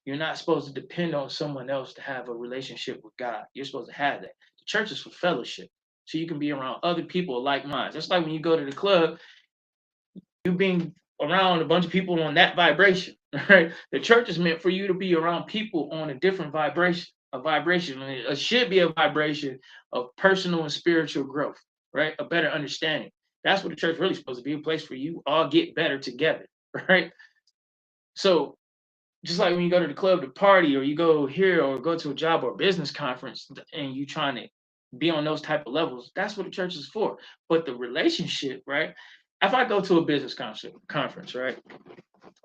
You're not supposed to depend on someone else to have a relationship with God. You're supposed to have that. The church is for fellowship, so you can be around other people like mine. Just like when you go to the club, you being around a bunch of people on that vibration, right? The church is meant for you to be around people on a different vibration, a vibration. And it should be a vibration of personal and spiritual growth, right? A better understanding. That's what the church really supposed to be, a place for you all get better together, right? So just like when you go to the club to party or you go here or go to a job or a business conference and you trying to be on those type of levels, that's what the church is for. But the relationship, right? If I go to a business conference, right,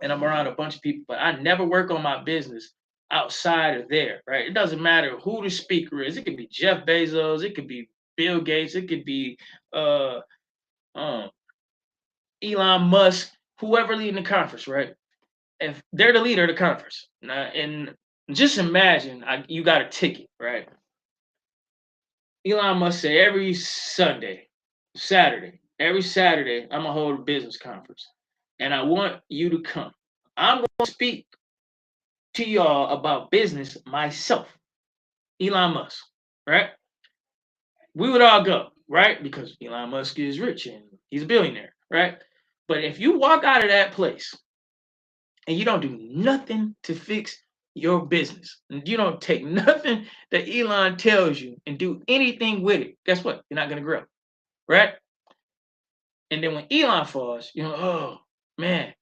and I'm around a bunch of people, but I never work on my business, outside of there, right? It doesn't matter who the speaker is. It could be Jeff Bezos, it could be Bill Gates, it could be uh um Elon Musk, whoever leading the conference, right? If they're the leader of the conference, now, and just imagine you got a ticket, right? Elon Musk say every every Saturday, I'm gonna hold a business conference, and I want you to come. I'm gonna speak to y'all about business myself, Elon Musk, right? We would all go, right? Because Elon Musk is rich and he's a billionaire, right? But if you walk out of that place and you don't do nothing to fix your business, and you don't take nothing that Elon tells you and do anything with it, guess what? You're not gonna grow, right? And then when Elon falls, oh man,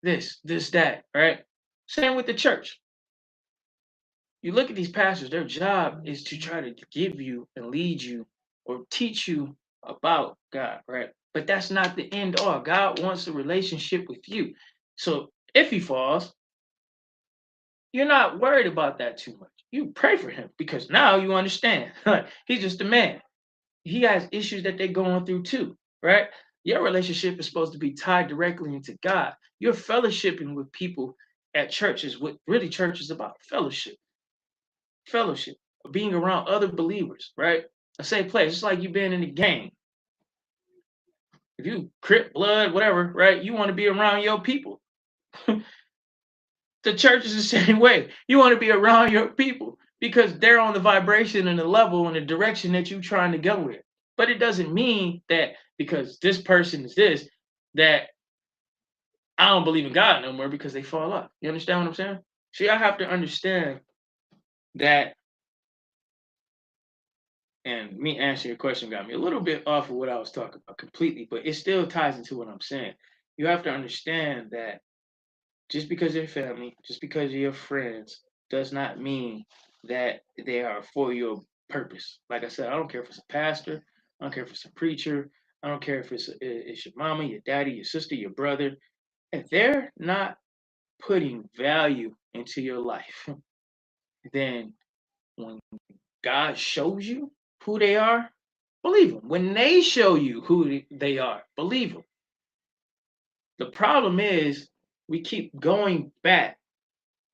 that, right? Same with the church. You look at these pastors, their job is to try to give you and lead you or teach you about God, right? But that's not the end all. God wants a relationship with you. So if he falls, you're not worried about that too much. You pray for him because now you understand. He's just a man. He has issues that they're going through too, right? Your relationship is supposed to be tied directly into God. You're fellowshipping with people at church is what really church is about. Fellowship, being around other believers, right? A safe place. It's like you being in a gang. If you Crip, blood, whatever, right? You want to be around your people. The church is the same way. You want to be around your people because they're on the vibration and the level and the direction that you're trying to go with. But it doesn't mean that because this person is this, that I don't believe in God no more because they fall off. You understand what I'm saying? See, I have to understand that, and me answering your question got me a little bit off of what I was talking about completely, but it still ties into what I'm saying. You have to understand that just because they're family, just because you're friends, does not mean that they are for your purpose. Like I said, I don't care if it's a pastor, I don't care if it's a preacher, I don't care if it's your mama, your daddy, your sister, your brother. If they're not putting value into your life, then when God shows you who they are, believe them. When they show you who they are, believe them. The problem is we keep going back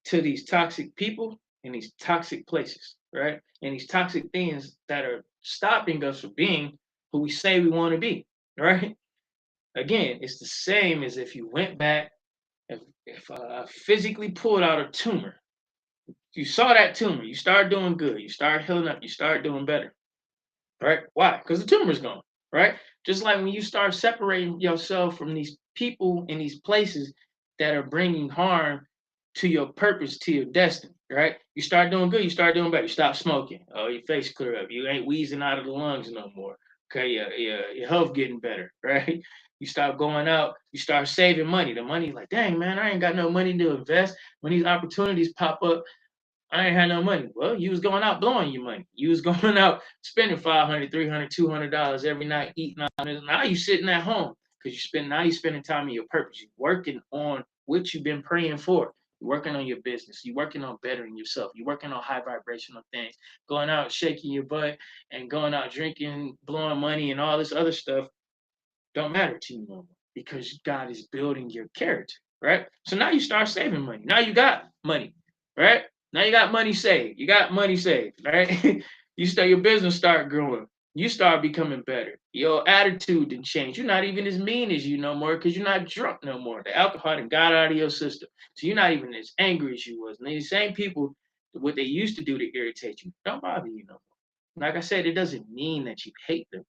to these toxic people and these toxic places, right? And these toxic things that are stopping us from being who we say we want to be, right? Again, it's the same as if you went back, if physically pulled out a tumor, you saw that tumor, you start doing good, you start healing up, you start doing better, right? Why? Because the tumor's gone, right? Just like when you start separating yourself from these people in these places that are bringing harm to your purpose, to your destiny, right? You start doing good, you start doing better. You stop smoking. Oh, your face clear up. You ain't wheezing out of the lungs no more. Okay, your health getting better, right? You start going out, you start saving money. The money, like, dang man, I ain't got no money to invest. When these opportunities pop up, I ain't had no money. Well, you was going out blowing your money. You was going out spending $500, $300, $200 every night eating on this. Now you sitting at home because you spending time in your purpose. You're working on what you've been praying for. You're working on your business. You're working on bettering yourself. You're working on high vibrational things. Going out shaking your butt and going out drinking, blowing money and all this other stuff don't matter to you no more because God is building your character, right? So now you start saving money. Now you got money, right? Now you got money saved. You got money saved, right? Your business start growing. You start becoming better. Your attitude didn't change. You're not even as mean as you no more because you're not drunk no more. The alcohol done got out of your system. So you're not even as angry as you was. And these same people, what they used to do to irritate you, don't bother you no more. Like I said, it doesn't mean that you hate them.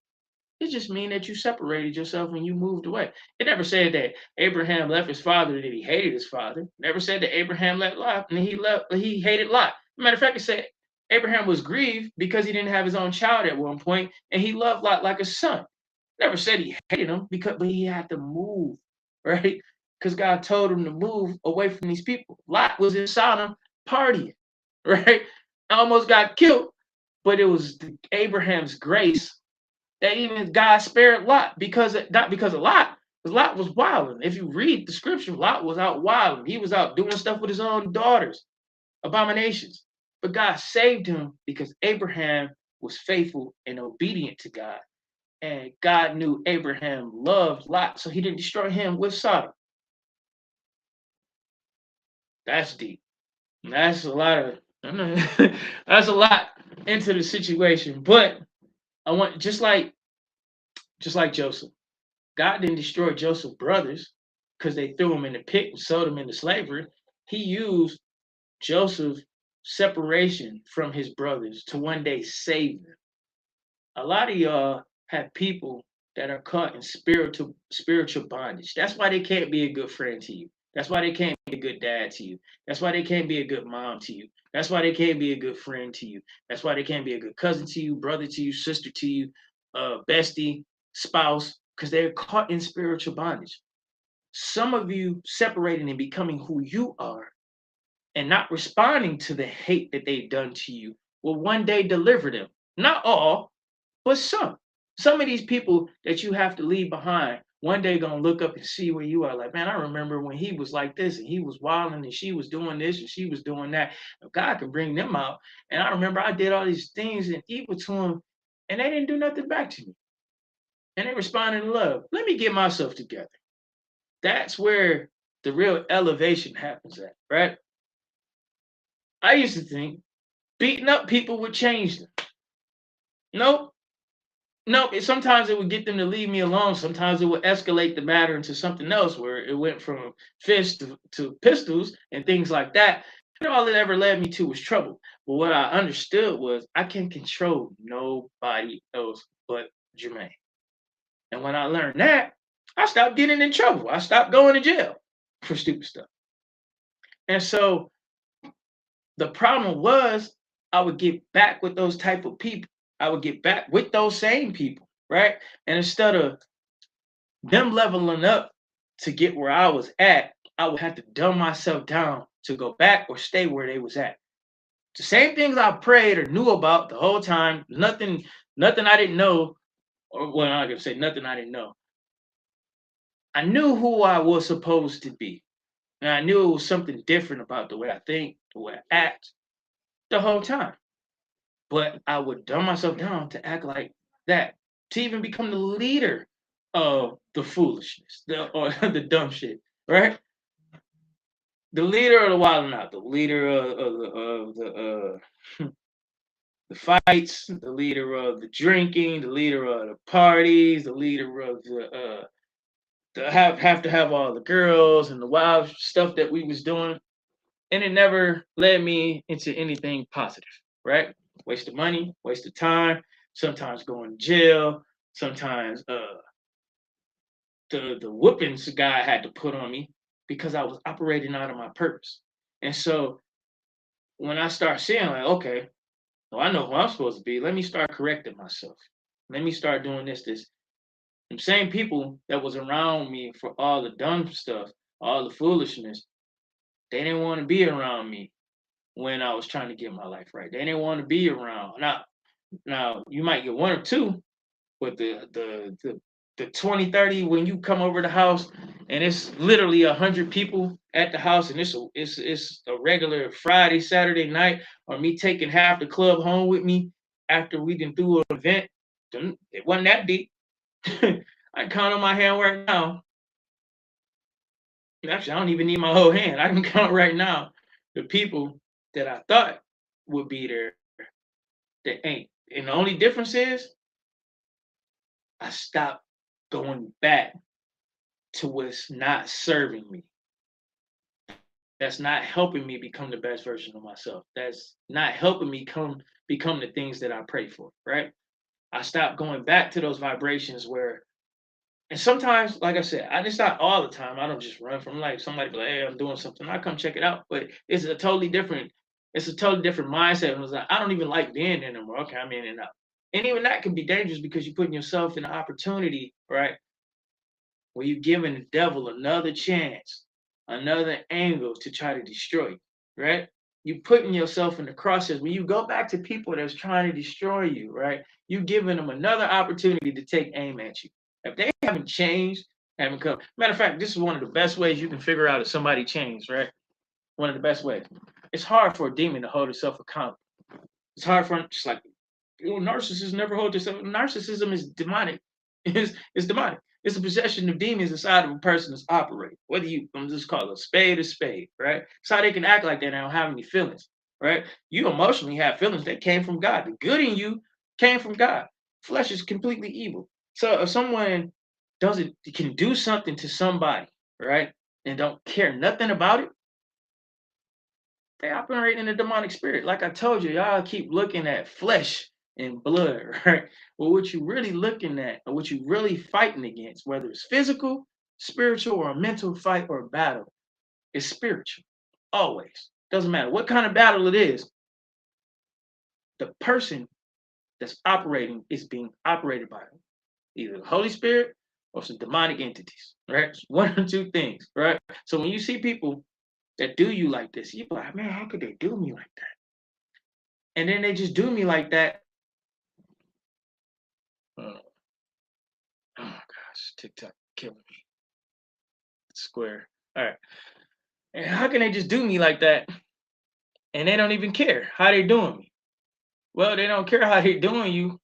It just means that you separated yourself and you moved away. It never said that Abraham left his father and that he hated his father. It never said that Abraham left Lot and he hated Lot. Matter of fact, it said Abraham was grieved because he didn't have his own child at one point, and he loved Lot like a son. It never said he hated him but he had to move, right? Because God told him to move away from these people. Lot was in Sodom partying, right? Almost got killed, but it was Abraham's grace that even God spared Lot not because of Lot, because Lot was wilding. If you read the scripture, Lot was out wilding. He was out doing stuff with his own daughters. abominations. But God saved him because Abraham was faithful and obedient to God. And God knew Abraham loved Lot, so he didn't destroy him with Sodom. That's deep. That's a lot of that's a lot into the situation. But I want just like Joseph. God didn't destroy Joseph's brothers because they threw him in the pit and sold him into slavery. He used Joseph's separation from his brothers to one day save them. A lot of y'all have people that are caught in spiritual bondage. That's why they can't be a good friend to you. That's why they can't be a good dad to you. That's why they can't be a good mom to you. That's why they can't be a good friend to you. That's why they can't be a good cousin to you, brother to you, sister to you, bestie, spouse, because they're caught in spiritual bondage. Some of you separating and becoming who you are and not responding to the hate that they've done to you will one day deliver them. Not all, but some. Some of these people that you have to leave behind one day gonna look up and see where you are. Like, man, I remember when he was like this and he was wilding and she was doing this and she was doing that. God can bring them out. And I remember I did all these things and evil to them, and they didn't do nothing back to me. And they responded in love. Let me get myself together. That's where the real elevation happens at, right? I used to think beating up people would change them. Nope. No, sometimes it would get them to leave me alone. Sometimes it would escalate the matter into something else where it went from fists to pistols and things like that. And all it ever led me to was trouble. But what I understood was I can control nobody else but Jermaine. And when I learned that, I stopped getting in trouble. I stopped going to jail for stupid stuff. And so the problem was I would get back with those type of people. I would get back with those same people, right? And instead of them leveling up to get where I was at, I would have to dumb myself down to go back or stay where they was at. The same things I prayed or knew about the whole time, nothing I didn't know, or well, I'm not gonna say nothing I didn't know. I knew who I was supposed to be. And I knew it was something different about the way I think, the way I act the whole time. But I would dumb myself down to act like that, to even become the leader of the foolishness, or the dumb shit, right? The leader of the wild and out, the leader of the fights, the leader of the drinking, the leader of the parties, the leader of the have to have all the girls and the wild stuff that we was doing, and it never led me into anything positive, right? Waste of money, waste of time, sometimes going to jail, sometimes the whoopings the guy had to put on me because I was operating out of my purpose. And so when I start seeing like, okay, well, I know who I'm supposed to be, let me start correcting myself. Let me start doing this. The same people that was around me for all the dumb stuff, all the foolishness, they didn't want to be around me when I was trying to get my life right. They didn't want to be around. Now you might get one or two, but the 20, 30 when you come over the house and it's literally 100 people at the house and it's a regular Friday, Saturday night, or me taking half the club home with me after we done through an event, it wasn't that deep. I count on my hand right now. Actually, I don't even need my whole hand. I can count right now the people that I thought would be there that ain't. And the only difference is I stopped going back to what's not serving me. That's not helping me become the best version of myself. That's not helping me become the things that I pray for, right? I stopped going back to those vibrations where, and sometimes, like I said, it's not all the time. I don't just run from life. Somebody be like, hey, I'm doing something. I come check it out. But it's a totally different mindset. It was like, I don't even like being there no more. Okay, I'm in and out. And even that can be dangerous because you're putting yourself in an opportunity, right? Where you're giving the devil another chance, another angle to try to destroy you, right? You putting yourself in the crosshairs. When you go back to people that's trying to destroy you, right? You giving them another opportunity to take aim at you. If they haven't changed, haven't come. Matter of fact, this is one of the best ways you can figure out if somebody changed, right? One of the best ways. it's hard for a demon to hold itself accountable. It's hard for just like narcissists never hold themselves. Narcissism is demonic. It's demonic. It's a possession of demons inside of a person that's operating. Whether you, I'm just call it a spade, right? It's how they can act like that and don't have any feelings, right? You emotionally have feelings that came from God. The good in you came from God. Flesh is completely evil. So if someone doesn't can do something to somebody, right, and don't care nothing about it, they operate in a demonic spirit. Like I told you, y'all keep looking at flesh and blood, right? Well, what you really looking at, or what you really fighting against, whether it's physical, spiritual, or a mental fight or battle, is spiritual. Always. Doesn't matter what kind of battle it is, the person that's operating is being operated by either the Holy Spirit or some demonic entities, right? It's one or two things, right? So when you see people that do you like this, you're like, man, how could they do me like that? And then they just do me like that. Oh, oh gosh, TikTok killing me. Square. All right. And how can they just do me like that? And they don't even care how they doing me. Well, they don't care how they doing you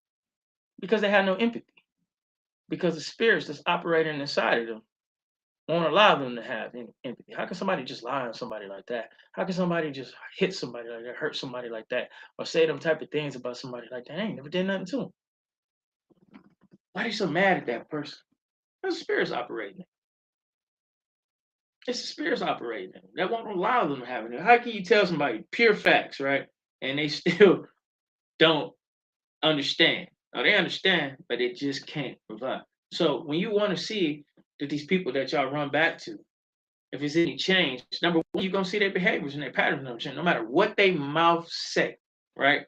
because they have no empathy. Because the spirits that's operating inside of them won't allow them to have any empathy. How can somebody just lie on somebody like that? How can somebody just hit somebody like that, hurt somebody like that, or say them type of things about somebody like that? They ain't never did nothing to them. Why are you so mad at that person? That's the spirits operating. It's the spirits operating. That won't allow them to have it. How can you tell somebody pure facts, right? And they still don't understand. Now they understand, but they just can't provide. So when you want to see that these people that y'all run back to, if it's any change, number one, you're gonna see their behaviors and their patterns don't change. No matter what they mouth say, right?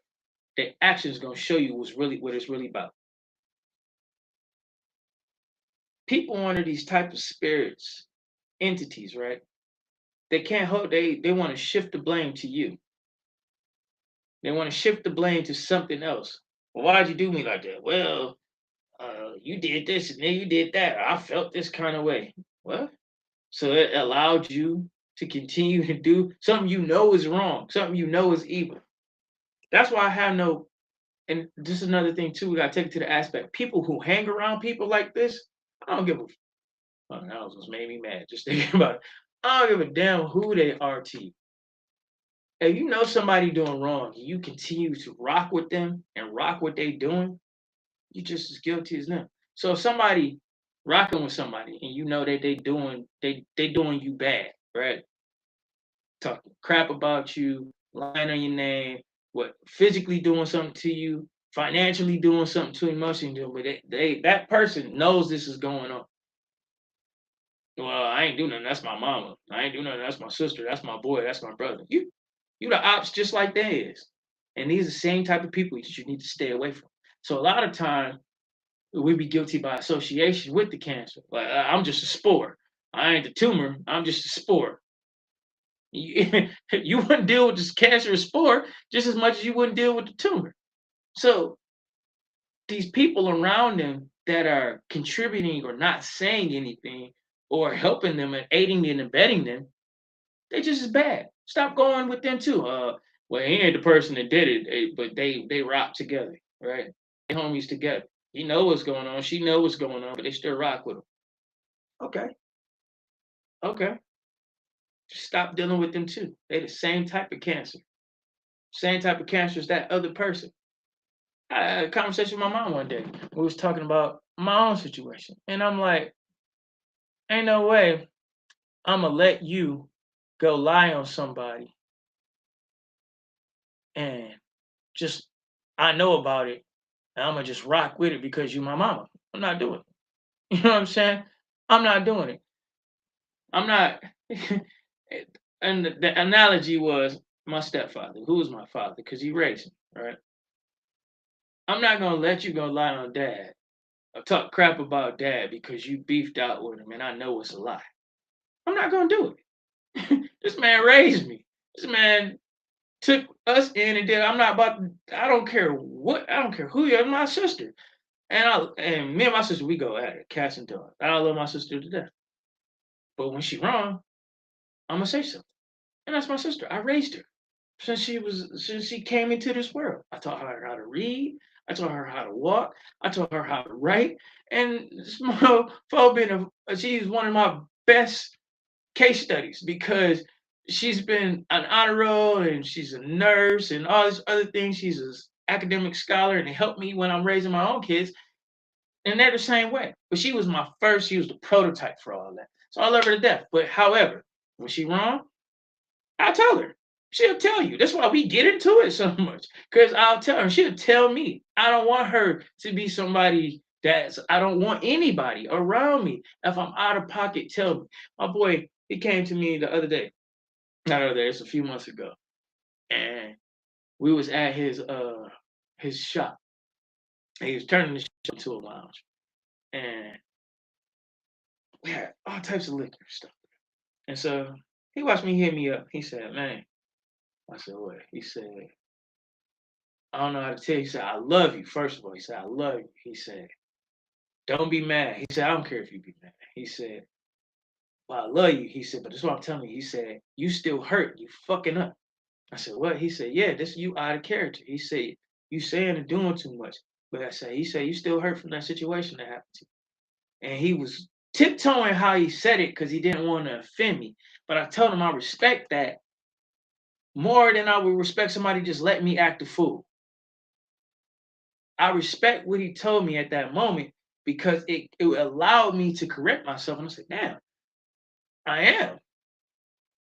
Their actions gonna show you what it's really about. People under these type of spirits, entities, right? They can't hold. They want to shift the blame to you. They want to shift the blame to something else. Well, why'd you do me like that? Well, you did this and then you did that. I felt this kind of way. What? So it allowed you to continue to do something you know is wrong, something you know is evil. That's why I have no. And this is another thing too. We gotta take it to the aspect. People who hang around people like this, I don't give a. Oh, that almost made me mad just thinking about it. I don't give a damn who they are to you. If you know somebody doing wrong, you continue to rock with them and rock what they doing, you're just as guilty as them. So if somebody rocking with somebody and you know that they doing you bad, right? Talking crap about you, lying on your name, what physically doing something to you, financially doing something to emotionally doing, but that person knows this is going on. Well, I ain't doing nothing. That's my mama. I ain't doing nothing. That's my sister. That's my boy. That's my brother. You the ops just like they is. And these are the same type of people that you need to stay away from. So a lot of time we be guilty by association with the cancer. Like I'm just a spore. I ain't the tumor. I'm just a spore. You wouldn't deal with this cancerous spore just as much as you wouldn't deal with the tumor. So these people around them that are contributing or not saying anything or helping them and aiding and abetting them, they just as bad. Stop going with them too. Well, he ain't the person that did it, but they rock together, right? They homies together. He know what's going on. She know what's going on, but they still rock with him. Okay, okay. Just stop dealing with them too. They the same type of cancer. Same type of cancer as that other person. I had a conversation with my mom one day. We was talking about my own situation. And I'm like, ain't no way I'ma let you go lie on somebody and just I know about it and I'ma just rock with it because you my mama. I'm not doing it. You know what I'm saying? I'm not doing it. I'm not and the analogy was my stepfather, who was my father, because he raised me, right? I'm not gonna let you go lie on dad or talk crap about dad because you beefed out with him and I know it's a lie. I'm not gonna do it. This man raised me. This man took us in and did. I'm not about. I don't care what. I don't care who you are. My sister and me and my sister we go at it, cats and dogs. I love my sister to death. But when she wrong, I'm gonna say something. And that's my sister. I raised her. since she came into this world. I taught her how to read. I taught her how to walk. I taught her how to write. And small been she's one of my best case studies because she's been an honor roll and she's a nurse and all these other things. She's an academic scholar and it helped me when I'm raising my own kids. And they're the same way. But she was the prototype for all that. So I love her to death. But however, was she wrong? I'll tell her. She'll tell you. That's why we get into it so much. Because I'll tell her. She'll tell me. I don't want her to be somebody I don't want anybody around me. If I'm out of pocket, tell me. My boy, he came to me the other day. Not the other day, it's a few months ago. And we was at his shop. And he was turning the shop into a lounge. And we had all types of liquor stuff. And so he watched me hit me up. He said, man, I said, what? He said, I don't know how to tell you. He said, I love you. First of all, he said, I love you. He said, don't be mad. He said, I don't care if you be mad. He said, well, I love you. He said, but that's what I'm telling you. He said, you still hurt. You fucking up. I said, what? He said, yeah, this you out of character. He said, you saying and doing too much. But he said, you still hurt from that situation that happened to you. And he was tiptoeing how he said it because he didn't want to offend me. But I told him I respect that more than I would respect somebody just letting me act a fool. I respect what he told me at that moment because it allowed me to correct myself. And I said, damn, I am.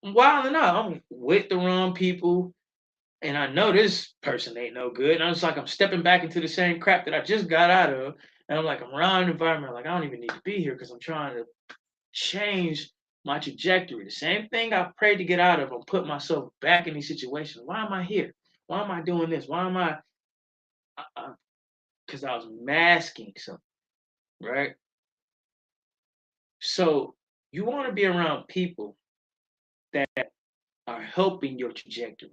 I'm wilding out. I'm with the wrong people. And I know this person ain't no good. And I was like, I'm stepping back into the same crap that I just got out of. And I'm like, I'm around an environment. Like, I don't even need to be here because I'm trying to change my trajectory. The same thing I prayed to get out of. I'm putting myself back in these situations. Why am I here? Why am I doing this? Why am I? Because I was masking something, right? So you want to be around people that are helping your trajectory,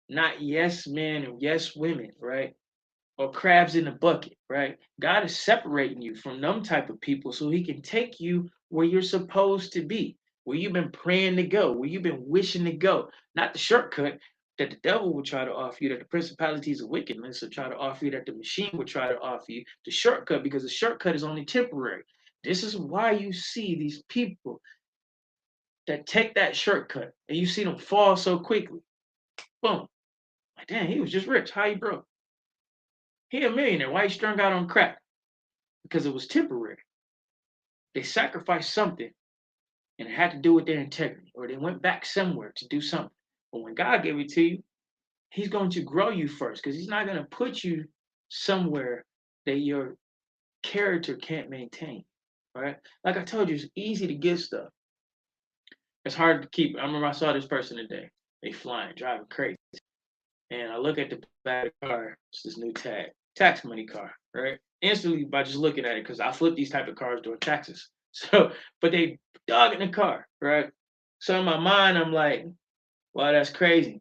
not yes men and yes women, right? Or crabs in the bucket, right? God is separating you from them type of people so he can take you where you're supposed to be, where you've been praying to go, where you've been wishing to go, not the shortcut that the devil will try to offer you, that the principalities of wickedness will try to offer you, that the machine will try to offer you, the shortcut, because the shortcut is only temporary. This is why you see these people that take that shortcut and you see them fall so quickly. Boom. Like, damn, he was just rich. How he broke? He a millionaire. Why he strung out on crack? Because it was temporary. They sacrificed something and it had to do with their integrity, or they went back somewhere to do something. But when God gave it to you, he's going to grow you first because he's not going to put you somewhere that your character can't maintain. Right? Like I told you, it's easy to get stuff. It's hard to keep. I remember I saw this person today. They flying, driving crazy. And I look at the back of the car, it's this new tax money car, right? Instantly by just looking at it, because I flip these type of cars during taxes. So, but they dog in the car, right? So in my mind, I'm like, wow, that's crazy.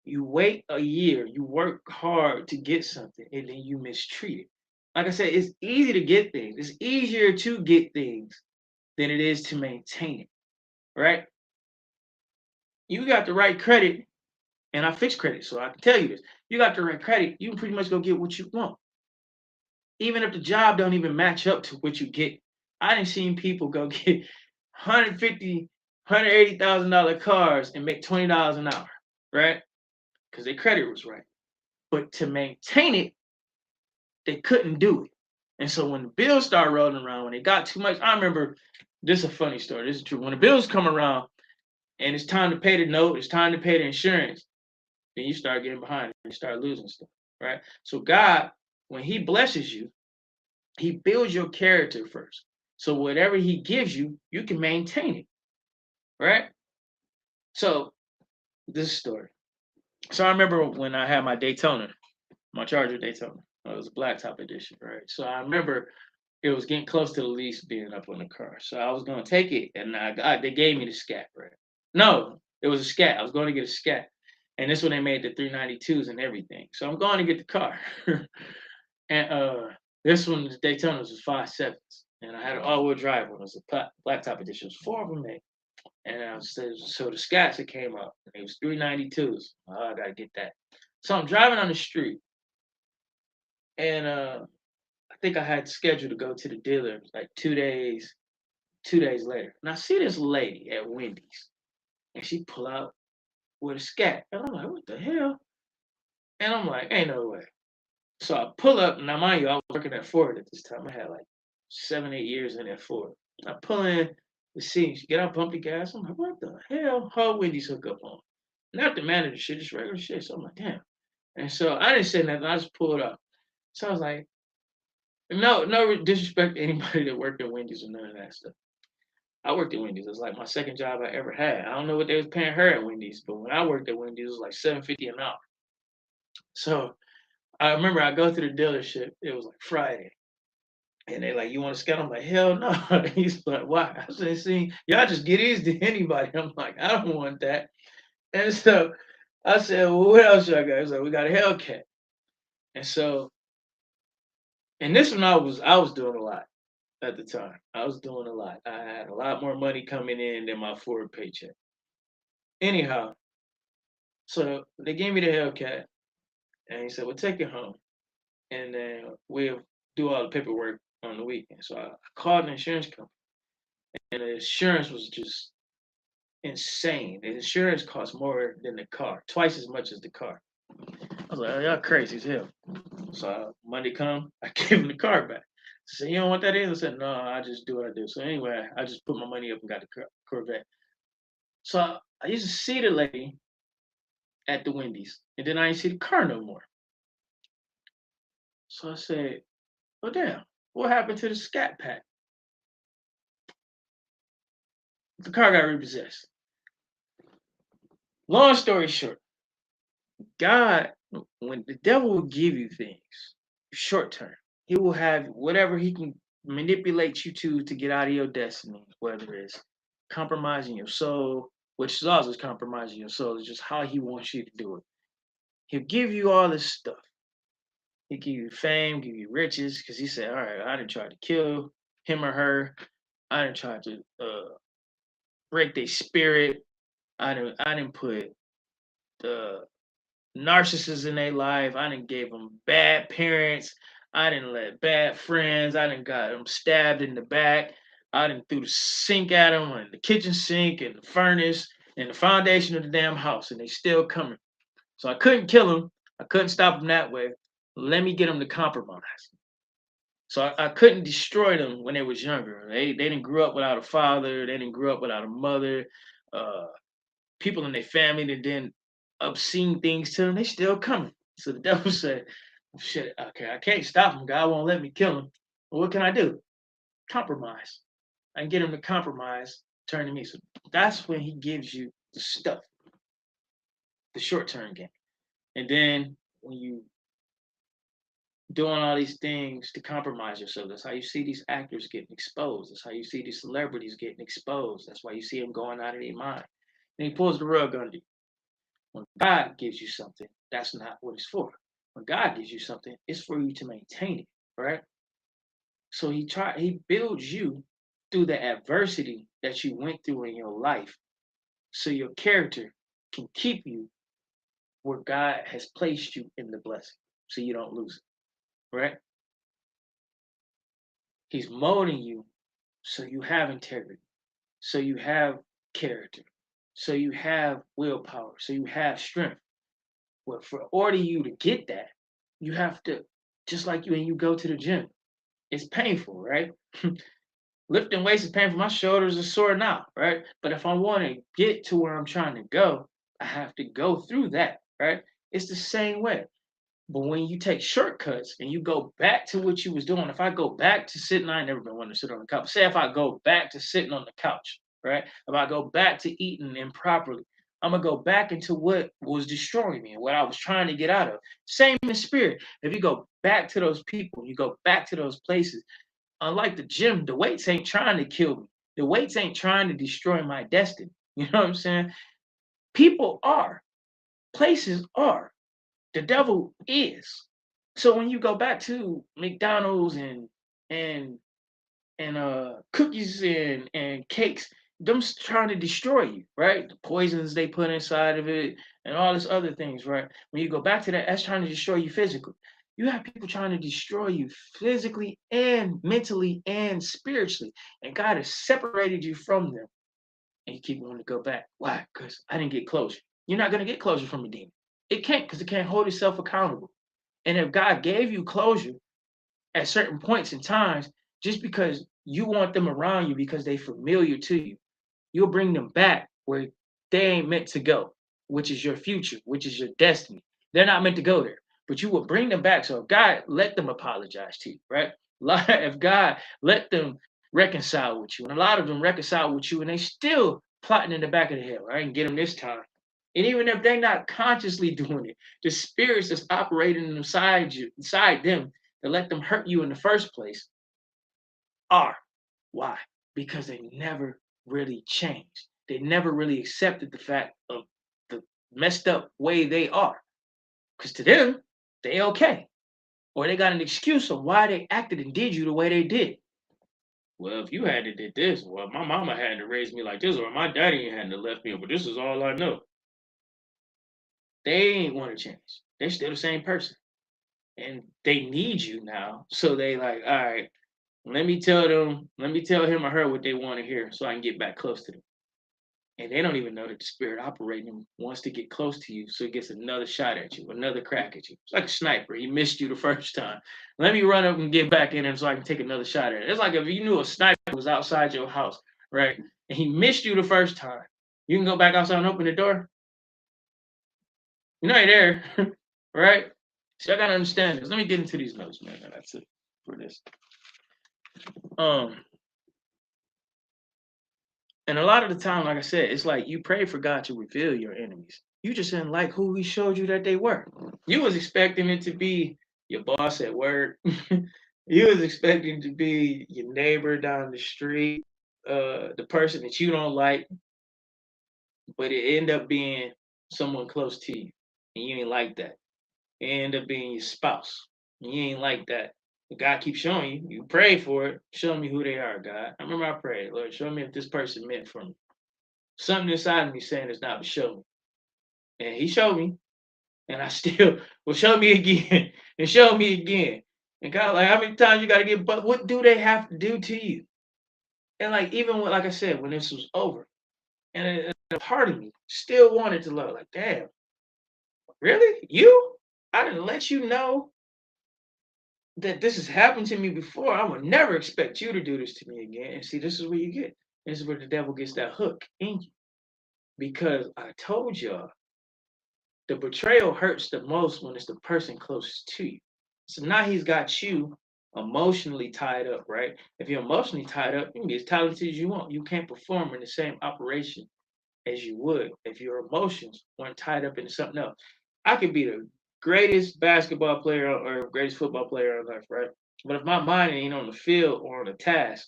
You wait a year, you work hard to get something, and then you mistreat it. Like I said, it's easy to get things. It's easier to get things than it is to maintain it, right? You got the right credit, and I fix credit, so I can tell you this. You got the right credit, you can pretty much go get what you want. Even if the job don't even match up to what you get. I done seen people go get $150,000, $180,000 cars and make $20 an hour, right? Because their credit was right. But to maintain it, they couldn't do it. And so when the bills started rolling around, when they got too much, I remember, this is a funny story, this is true. When the bills come around and it's time to pay the note, it's time to pay the insurance, then you start getting behind, you start losing stuff, right? So God, when he blesses you, he builds your character first. So whatever he gives you, you can maintain it, right? So this story. So I remember when I had my Daytona, my Charger Daytona. It was a black top edition, right? So I remember it was getting close to the lease being up on the car. So I was going to take it, and they gave me the Scat, right? No, it was a Scat. I was going to get a Scat. And this one they made the 392s and everything. So I'm going to get the car. And this one, the Daytona, was 5.7s. And I had an all-wheel drive one. It was a black top edition. It was 4 of them made. And I said, so the scats that came up, it was 392s. Oh, I gotta get that. So I'm driving on the street, and I think I had scheduled to go to the dealer like 2 days later. And I see this lady at Wendy's, and she pull out with a scat, and I'm like, what the hell? And I'm like, ain't no way. So I pull up. Now, mind you, I was working at Ford at this time. I had like 7, 8 years in at Ford. I pull in the scene. She get out, pump the gas. I'm like, what the hell? How Wendy's hook up on? Not the manager shit, just regular shit. So I'm like, damn. And so I didn't say nothing. I just pulled up. So I was like, no disrespect to anybody that worked at Wendy's or none of that stuff. I worked at Wendy's. It was like my second job I ever had. I don't know what they was paying her at Wendy's, but when I worked at Wendy's, it was like $7.50 an hour. So I remember I go to the dealership. It was like Friday. And they like, you want to scout? I'm like, hell no. He's like, why? I said, see, y'all just get these to anybody. I'm like, I don't want that. And so I said, well, what else y'all got? He's like, we got a Hellcat. And so, and this one I was doing a lot at the time. I was doing a lot. I had a lot more money coming in than my Ford paycheck. Anyhow, so they gave me the Hellcat, and he said, well, take it home, and then we'll do all the paperwork on the weekend. So I called an insurance company, and the insurance was just insane. The insurance cost more than the car, twice as much as the car. I was like, oh, y'all crazy as hell. So Monday come, I gave him the car back. I said, you don't want that in? I said, no, I just do what I do. So anyway, I just put my money up and got the Corvette. So I used to see the lady at the Wendy's, and then I didn't see the car no more. So I said, oh damn, what happened to the Scat Pack? The car got repossessed. Long story short, God, when the devil will give you things short term, he will have whatever he can manipulate you to get out of your destiny, whether it's compromising your soul, which is also compromising your soul, it's just how he wants you to do it. He'll give you all this stuff. He'll give you fame, give you riches, because he said, all right, I didn't try to kill him or her. I didn't try to break their spirit. I didn't put the narcissists in their life. I didn't gave them bad parents. I didn't let bad friends. I didn't got them stabbed in the back. I didn't threw the sink at them and the kitchen sink and the furnace and the foundation of the damn house, and they still coming. So I couldn't kill them. I couldn't stop them that way. Let me get them to compromise. So I couldn't destroy them when they was younger. They didn't grow up without a father. They didn't grow up without a mother. Uh, People in their family that did obscene things to them, they still coming. So the devil said, shit, okay, I can't stop him. God won't let me kill him. Well, what can I do? Compromise. I can get him to compromise, turn to me. So that's when he gives you the stuff, the short term game. And then when you doing all these things to compromise yourself, that's how you see these actors getting exposed. That's how you see these celebrities getting exposed. That's why you see them going out of their mind. And he pulls the rug under you. When God gives you something, that's not what it's for. When God gives you something, it's for you to maintain it, right? So he builds you through the adversity that you went through in your life, so your character can keep you where God has placed you in the blessing, so you don't lose it, right? He's molding you so you have integrity, so you have character, so you have willpower, so you have strength. But for order you to get that, you have to, just like you when you go to the gym, it's painful, right? Lifting weights is painful. My shoulders are sore now, right? But if I want to get to where I'm trying to go, I have to go through that, right? It's the same way. But when you take shortcuts and you go back to what you was doing, if I go back to sitting, I ain't never been wanting to sit on the couch. Say if I go back to sitting on the couch, right? If I go back to eating improperly, I'm gonna go back into what was destroying me and what I was trying to get out of. Same in spirit. If you go back to those people, you go back to those places. Unlike the gym, the weights ain't trying to kill me. The weights ain't trying to destroy my destiny. You know what I'm saying? People are, places are. The devil is. So when you go back to McDonald's and cookies and cakes, them trying to destroy you, right? The poisons they put inside of it and all this other things, right? When you go back to that, that's trying to destroy you physically. You have people trying to destroy you physically and mentally and spiritually. And God has separated you from them. And you keep wanting to go back. Why? Because I didn't get closure. You're not going to get closure from a demon. It can't, because it can't hold itself accountable. And if God gave you closure at certain points in times, just because you want them around you because they familiar to you, you'll bring them back where they ain't meant to go, which is your future, which is your destiny. They're not meant to go there, but you will bring them back. So if God let them apologize to you, right? If God let them reconcile with you, and a lot of them reconcile with you, and they still plotting in the back of the head, right? And get them this time. And even if they're not consciously doing it, the spirits that's operating inside you, inside them, that let them hurt you in the first place, are. Why? Because they never really changed. They never really accepted the fact of the messed up way they are. Because to them, they okay. Or they got an excuse of why they acted and did you the way they did. Well, if you had to did this, well, my mama had to raise me like this, or my daddy had to left me, but this is all I know. They ain't want to change. They're still the same person. And they need you now. So they like, all right, let me tell him or her what they want to hear so I can get back close to them. And they don't even know that the spirit operating wants to get close to you, so he gets another shot at you, another crack at you. It's like a sniper. He missed you the first time. Let me run up and get back in him so I can take another shot at it. It's like if you knew a sniper was outside your house, right? And he missed you the first time. You can go back outside and open the door. You know you're there, right? So I gotta understand this. Let me get into these notes, man. That's it for this. And a lot of the time, like I said, it's like you pray for God to reveal your enemies. You just didn't like who he showed you that they were. You was expecting it to be your boss at work. You was expecting to be your neighbor down the street, the person that you don't like, but it ended up being someone close to you, and you ain't like that. It ended up being your spouse, and you ain't like that. But God keeps showing you. You pray for it. Show me who they are, God. I remember I prayed, Lord, show me if this person meant for me. Something inside of me saying it's not, but show me. And he showed me, and I still, well, show me again, and show me again. And God, like, how many times you got to get, but what do they have to do to you? And like, even when, like I said, when this was over, and a part of me still wanted to love, like, damn, really? You? I didn't let you know that this has happened to me before. I would never expect you to do this to me again. And see, this is where you get, this is where the devil gets that hook in you. Because I told y'all, the betrayal hurts the most when it's the person closest to you. So now he's got you emotionally tied up, right? If you're emotionally tied up, you can be as talented as you want. You can't perform in the same operation as you would if your emotions weren't tied up into something else. I could be the greatest basketball player or greatest football player on earth, right? But if my mind ain't on the field or on a task,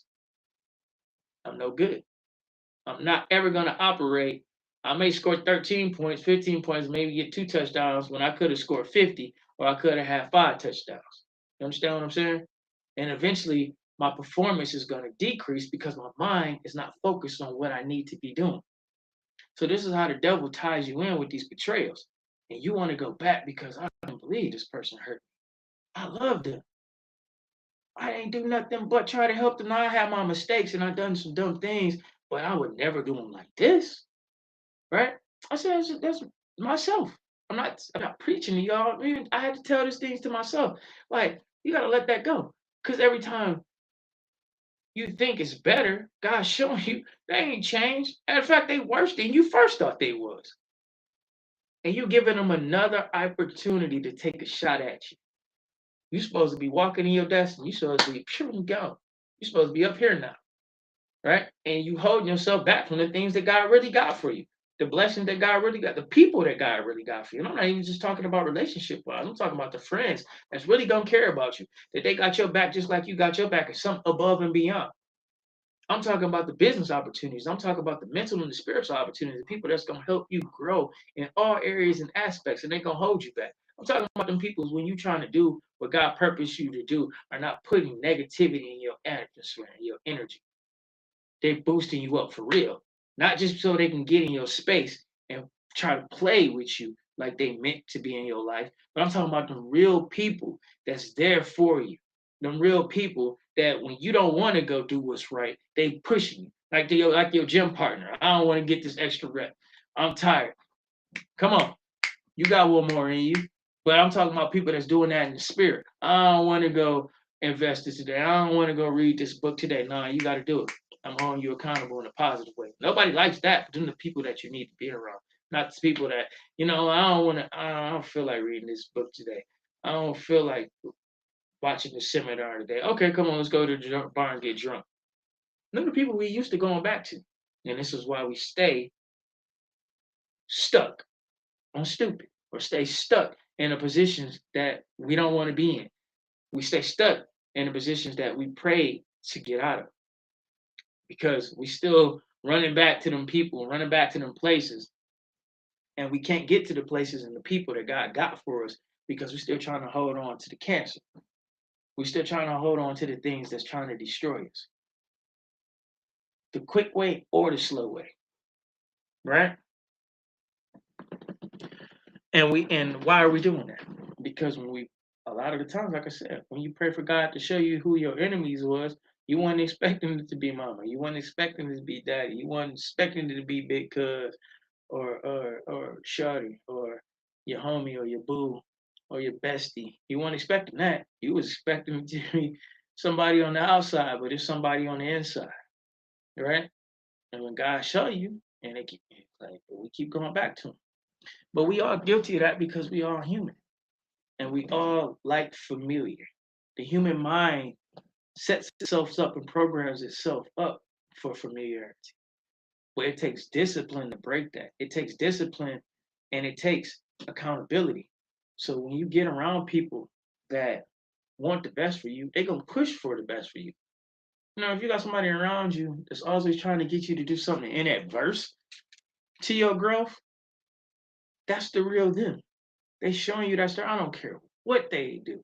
I'm no good. I'm not ever going to operate. I may score 13 points, 15 points, maybe get 2 touchdowns when I could have scored 50 or I could have had 5 touchdowns. You understand what I'm saying? And eventually my performance is going to decrease because my mind is not focused on what I need to be doing. So this is how the devil ties you in with these betrayals. And you want to go back because I can't believe this person hurt me. I love them. I ain't do nothing but try to help them. Now I have my mistakes and I've done some dumb things, but I would never do them like this. Right? I said that's myself. I'm not preaching to y'all. I had to tell these things to myself. Like, you gotta let that go. Cause every time you think it's better, God's showing you they ain't changed. Matter of fact, they worse than you first thought they was. And you giving them another opportunity to take a shot at you. You're supposed to be walking in your destiny. You're supposed to be pure go. You're supposed to be up here now. Right? And you holding yourself back from the things that God really got for you. The blessings that God really got, the people that God really got for you. And I'm not even just talking about relationship wise. I'm talking about the friends that's really gonna care about you. That they got your back just like you got your back, or something above and beyond. I'm talking about the business opportunities. I'm talking about the mental and the spiritual opportunities, the people that's gonna help you grow in all areas and aspects, and they're gonna hold you back. I'm talking about them people when you trying to do what God purposed you to do, are not putting negativity in your atmosphere, your energy. They're boosting you up for real, not just so they can get in your space and try to play with you like they meant to be in your life. But I'm talking about the real people that's there for you. Them real people that when you don't want to go do what's right, they pushing you. Like your gym partner. I don't want to get this extra rep. I'm tired. Come on. You got one more in you. But I'm talking about people that's doing that in the spirit. I don't want to go invest this today. I don't want to go read this book today. No, you got to do it. I'm holding you accountable in a positive way. Nobody likes that, but them the people that you need to be around, not the people that, I don't feel like reading this book today. I don't feel like watching the seminar today. Okay, come on, let's go to the bar and get drunk. Them the people we used to going back to. And this is why we stay stuck on stupid or stay stuck in the positions that we don't want to be in. We stay stuck in the positions that we pray to get out of because we still running back to them people, running back to them places, and we can't get to the places and the people that God got for us because we're still trying to hold on to the cancer. We're still trying to hold on to the things that's trying to destroy us. The quick way or the slow way, right? And why are we doing that? Because a lot of the times, like I said, when you pray for God to show you who your enemies was, you weren't expecting it to be mama. You weren't expecting it to be daddy. You weren't expecting it to be big cuz or shorty or your homie or your boo or your bestie. You weren't expecting that. You was expecting it to be somebody on the outside, but it's somebody on the inside, right? And when God show you, and we keep going back to him. But we are guilty of that because we are human and we all like familiar. The human mind sets itself up and programs itself up for familiarity. But it takes discipline to break that. It takes discipline and it takes accountability. So when you get around people that want the best for you, they're gonna push for the best for you. If you got somebody around you that's always trying to get you to do something in adverse to your growth, that's the real them. They showing you that I don't care what they do.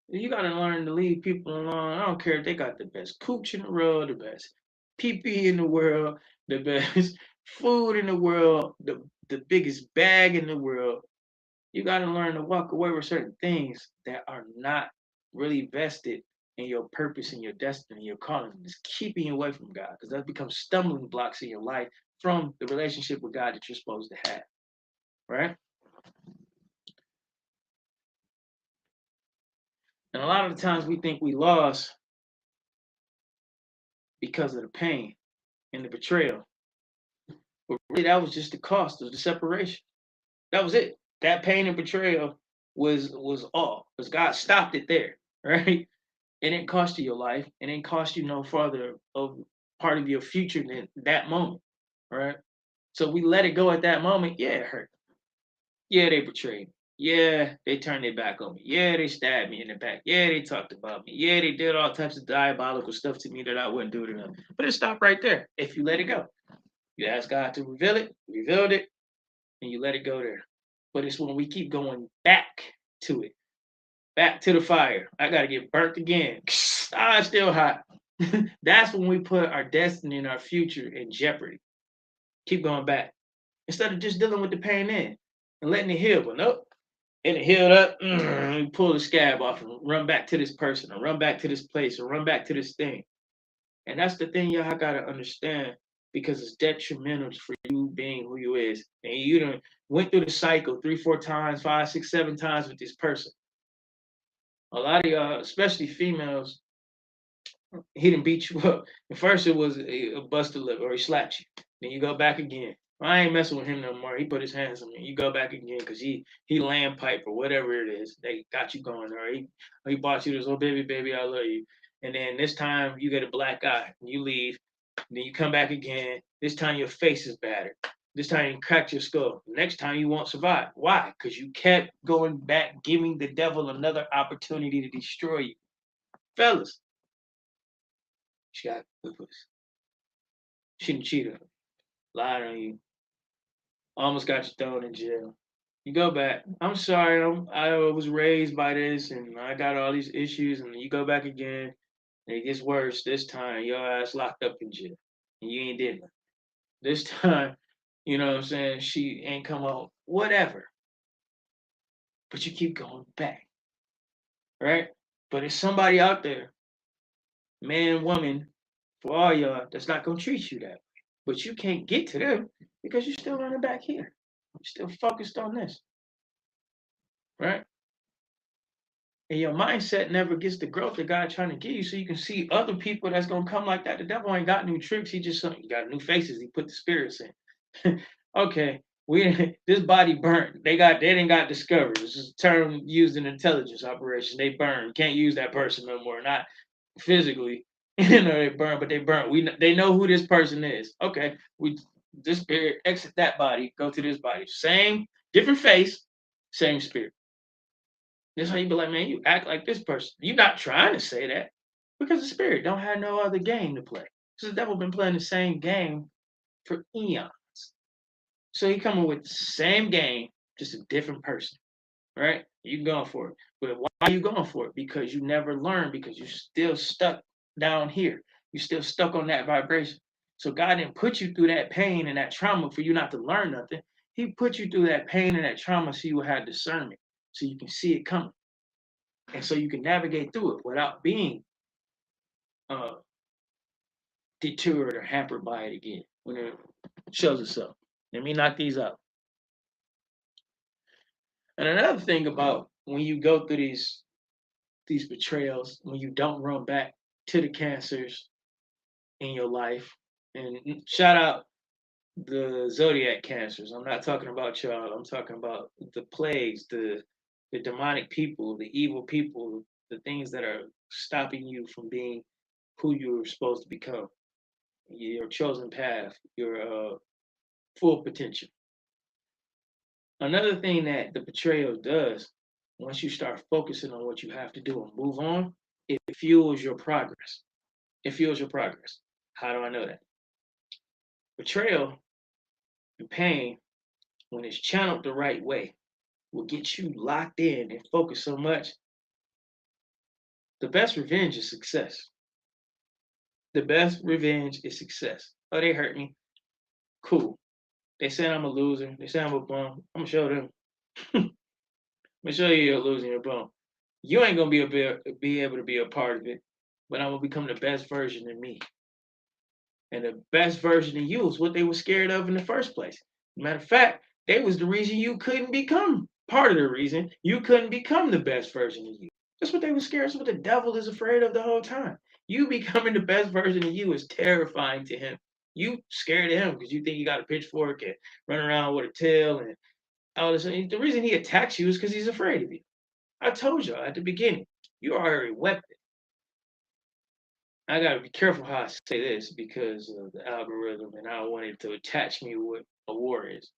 You gotta learn to leave people alone. I don't care if they got the best cooch in the world, the best pee in the world, the best food in the world, the biggest bag in the world. You gotta learn to walk away with certain things that are not really vested in your purpose and your destiny, your calling. It's keeping you away from God because that becomes stumbling blocks in your life from the relationship with God that you're supposed to have. Right? And a lot of the times we think we lost because of the pain and the betrayal. But really, that was just the cost of the separation. That was it. That pain and betrayal was all. Because God stopped it there, right? It didn't cost you your life. It didn't cost you no further of part of your future than that moment, right? So we let it go at that moment. Yeah, it hurt. Yeah, they betrayed me. Yeah, they turned their back on me. Yeah, they stabbed me in the back. Yeah, they talked about me. Yeah, they did all types of diabolical stuff to me that I wouldn't do to them. But it stopped right there if you let it go. You ask God to reveal it, revealed it, and you let it go there. But it's when we keep going back to it, back to the fire. I got to get burnt again. It's still hot. That's when we put our destiny and our future in jeopardy. Keep going back instead of just dealing with the pain in and letting it heal. But nope, and it healed up. You pull the scab off and run back to this person, or run back to this place, or run back to this thing. And that's the thing y'all gotta understand because it's detrimental for you being who you is. And you done went through the cycle 3, 4 times, 5, 6, 7 times with this person. A lot of y'all, especially females, he didn't beat you up. At first it was a bust a lip or he slapped you. Then you go back again. I ain't messing with him no more. He put his hands on me. You go back again because he land pipe or whatever it is. They got you going, or he bought you this, oh baby, I love you. And then this time you get a black eye and you leave. Then you come back again. This time your face is battered. This time you cracked your skull. Next time you won't survive. Why? Because you kept going back, giving the devil another opportunity to destroy you. Fellas, she got good pussy. She didn't cheat on you, lied on you, almost got you thrown in jail. You go back. I'm sorry. I was raised by this, and I got all these issues. And you go back again, and it gets worse. This time, your ass locked up in jail. and you ain't did nothing. This time, you know what I'm saying, she ain't come out, whatever. But you keep going back, right? But there's somebody out there, man, woman, for all y'all, that's not gonna treat you that way. But you can't get to them because you're still running back here. You're still focused on this, right? And your mindset never gets the growth that God trying to give you, so you can see other people that's gonna come like that. The devil ain't got new tricks. He just he got new faces. He put the spirits in. Okay, we this body burnt. They didn't got discovered. This is a term used in intelligence operation. They burn. Can't use that person no more. Not physically. They burn, but they burn. They know who this person is. Okay, we this spirit exit that body, go to this body. Same, different face, same spirit. That's how you be like, man, you act like this person. You're not trying to say that because the spirit don't have no other game to play. So the devil been playing the same game for eons. So he coming with the same game, just a different person, right? You going for it. But why are you going for it? Because you never learned, because you're still stuck down here. You're still stuck on that vibration. So God didn't put you through that pain and that trauma for you not to learn nothing. He put you through that pain and that trauma so you will have discernment, so you can see it coming. And so you can navigate through it without being uh, deterred or hampered by it again when it shows itself. Let me knock these out. And another thing about when you go through these betrayals, when you don't run back to the cancers in your life, and shout out the zodiac cancers. I'm not talking about y'all. I'm talking about the plagues, the demonic people, the evil people, the things that are stopping you from being who you're supposed to become, your chosen path, your full potential. Another thing that the betrayal does, once you start focusing on what you have to do and move on, it fuels your progress. It fuels your progress. How do I know that? Betrayal and pain, when it's channeled the right way, will get you locked in and focused so much. The best revenge is success. The best revenge is success. Oh, they hurt me. Cool. They said I'm a loser. They said I'm a bum. I'm gonna show them. I'm gonna show you you're a loser, you're a bum. You ain't gonna be able to be a part of it, but I'm gonna become the best version of me. And the best version of you is what they were scared of in the first place. Matter of fact, they was the reason you couldn't become part of the reason you couldn't become the best version of you. That's what they were scared. That's what the devil is afraid of the whole time. You becoming the best version of you is terrifying to him. You scared of him because you think you got a pitchfork and run around with a tail and all this. The reason he attacks you is because he's afraid of you. I told y'all at the beginning, you are a weapon. I gotta be careful how I say this because of the algorithm, and I don't want it to attach me with a war is.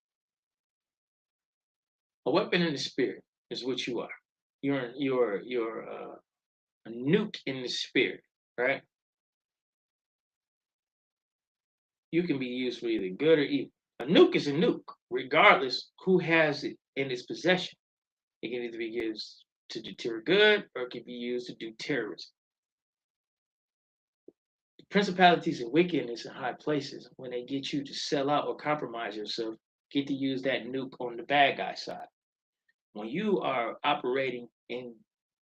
A weapon in the spirit is what you are. You're a nuke in the spirit, right? You can be used for either good or evil. A nuke is a nuke, regardless who has it in its possession. It can either be used to deter good or it can be used to do terrorism. Principalities and wickedness in high places, when they get you to sell out or compromise yourself, get to use that nuke on the bad guy side. When you are operating in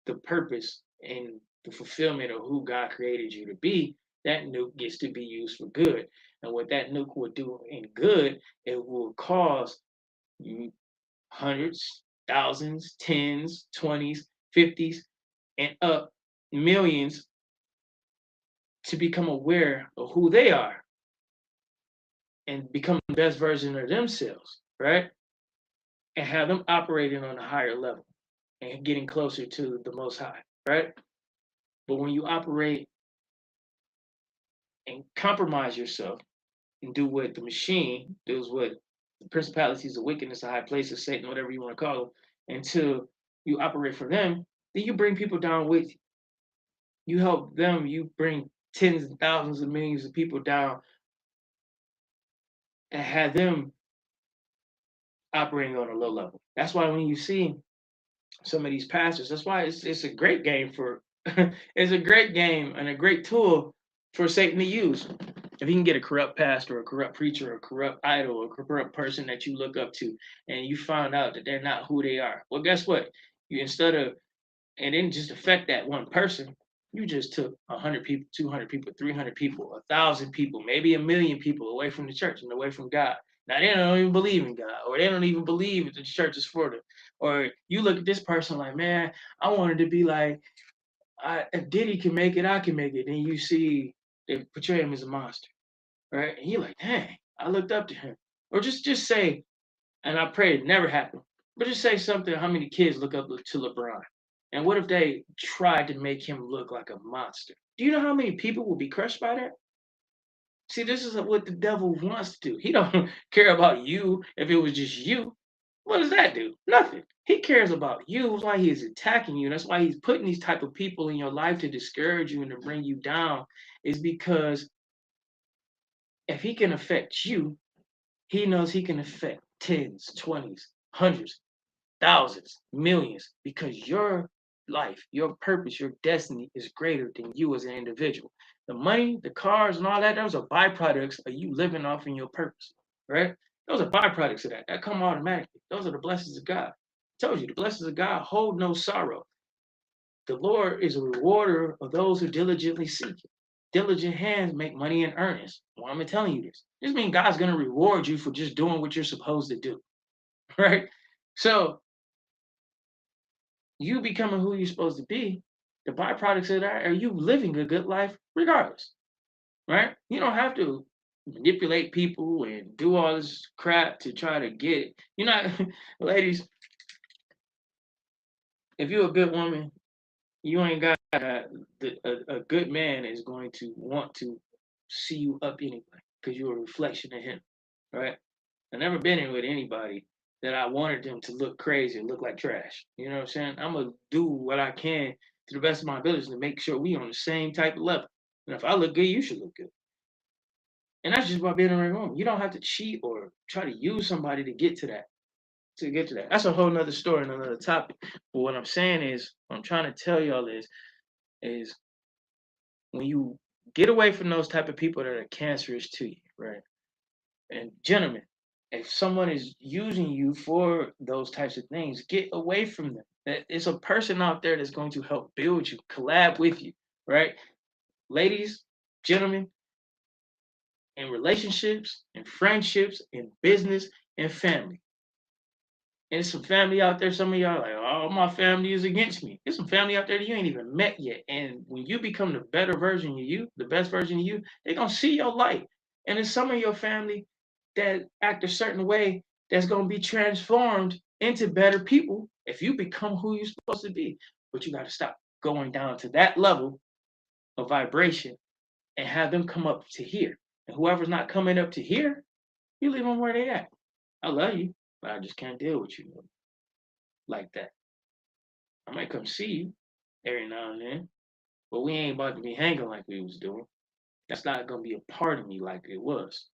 the purpose and the fulfillment of who God created you to be, that nuke gets to be used for good. And what that nuke will do in good, it will cause you hundreds, thousands, tens, 20s, 50s, and up millions to become aware of who they are and become the best version of themselves, right? And have them operating on a higher level and getting closer to the most high, right? But when you operate and compromise yourself and do what the machine does, what the principalities of wickedness, the high places, Satan, whatever you want to call them, until you operate for them, then you bring people down with you. You help them, you bring tens and thousands of millions of people down and have them operating on a low level. That's why when you see some of these pastors, that's why it's a great game for it's a great game and a great tool for Satan to use. If he can get a corrupt pastor, or a corrupt preacher, or a corrupt idol, or a corrupt person that you look up to, and you find out that they're not who they are, well, guess what? You instead of and didn't just affect that one person. You just took 100 people, 200 people, 300 people, 1,000 people, maybe 1,000,000 people away from the church and away from God. Now they don't even believe in God, or they don't even believe that the church is for them. Or you look at this person like, man, I wanted to be like, if Diddy can make it, I can make it. Then you see they portray him as a monster, right? And you're like, dang, I looked up to him. Or just say, and I pray it never happened, but just say something. How many kids look up to LeBron? And what if they tried to make him look like a monster? Do you know how many people will be crushed by that? See, this is what the devil wants to do. He don't care about you if it was just you. What does that do? Nothing. He cares about you. That's why he is attacking you. That's why he's putting these type of people in your life to discourage you and to bring you down. Is because if he can affect you, he knows he can affect tens, twenties, hundreds, thousands, millions, because your life, your purpose, your destiny is greater than you as an individual. The money, the cars, and all that, those are byproducts of you living off in your purpose, right? Those are byproducts of that. That come automatically. Those are the blessings of God. I told you, the blessings of God hold no sorrow. The Lord is a rewarder of those who diligently seek it. Diligent hands make money in earnest. Why am I telling you this? This means God's going to reward you for just doing what you're supposed to do, right? So you becoming who you're supposed to be, the byproducts of that are you living a good life regardless, right? You don't have to manipulate people and do all this crap to try to get it. You're not, ladies, if you're a good woman, you ain't got a good man is going to want to see you up anyway because you're a reflection of him, right? I've never been in with anybody that I wanted them to look crazy and look like trash. You know what I'm saying? I'm gonna do what I can to the best of my abilities to make sure we on the same type of level. And if I look good, you should look good. And that's just by being in the right room. You don't have to cheat or try to use somebody to get to that. To get to that. That's a whole nother story and another topic. But what I'm saying is, what I'm trying to tell y'all is when you get away from those type of people that are cancerous to you, right? And gentlemen, if someone is using you for those types of things, get away from them. It's a person out there that's going to help build you, collab with you, right? Ladies, gentlemen, in relationships, in friendships, in business, and family. And some family out there, some of y'all are like, oh, my family is against me. There's some family out there that you ain't even met yet. And when you become the better version of you, the best version of you, they're going to see your light. And in some of your family that act a certain way, that's going to be transformed into better people if you become who you're supposed to be. But you got to stop going down to that level of vibration and have them come up to here. And whoever's not coming up to here, you leave them where they at. I love you, but I just can't deal with you like that. I might come see you every now and then, but we ain't about to be hanging like we was doing. That's not gonna be a part of me like it was.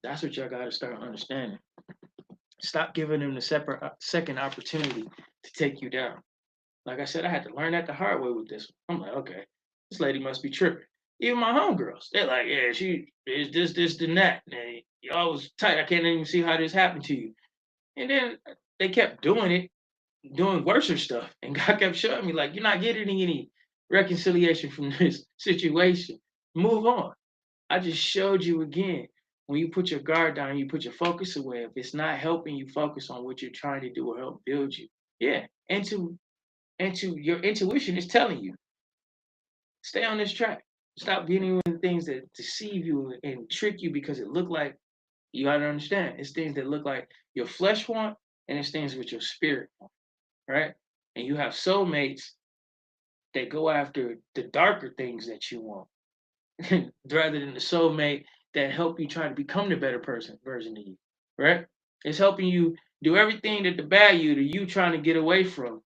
That's what y'all gotta start understanding. Stop giving them the separate second opportunity to take you down. Like I said, I had to learn that the hard way with this one. I'm like, okay, this lady must be tripping. Even my homegirls, they're like, yeah, she is this, and that. And y'all was tight. I can't even see how this happened to you. And then they kept doing it, doing worse stuff. And God kept showing me, like, you're not getting any reconciliation from this situation. Move on. I just showed you again. When you put your guard down, you put your focus away. If it's not helping you focus on what you're trying to do or help build you, yeah. And to your intuition is telling you, stay on this track. Stop getting into things that deceive you and trick you because it look like you gotta understand. It's things that look like your flesh want, and it's things with your spirit want, right? And you have soulmates that go after the darker things that you want, rather than the soulmate that help you try to become the better person version of you, right? It's helping you do everything that the bad you, that you trying to get away from,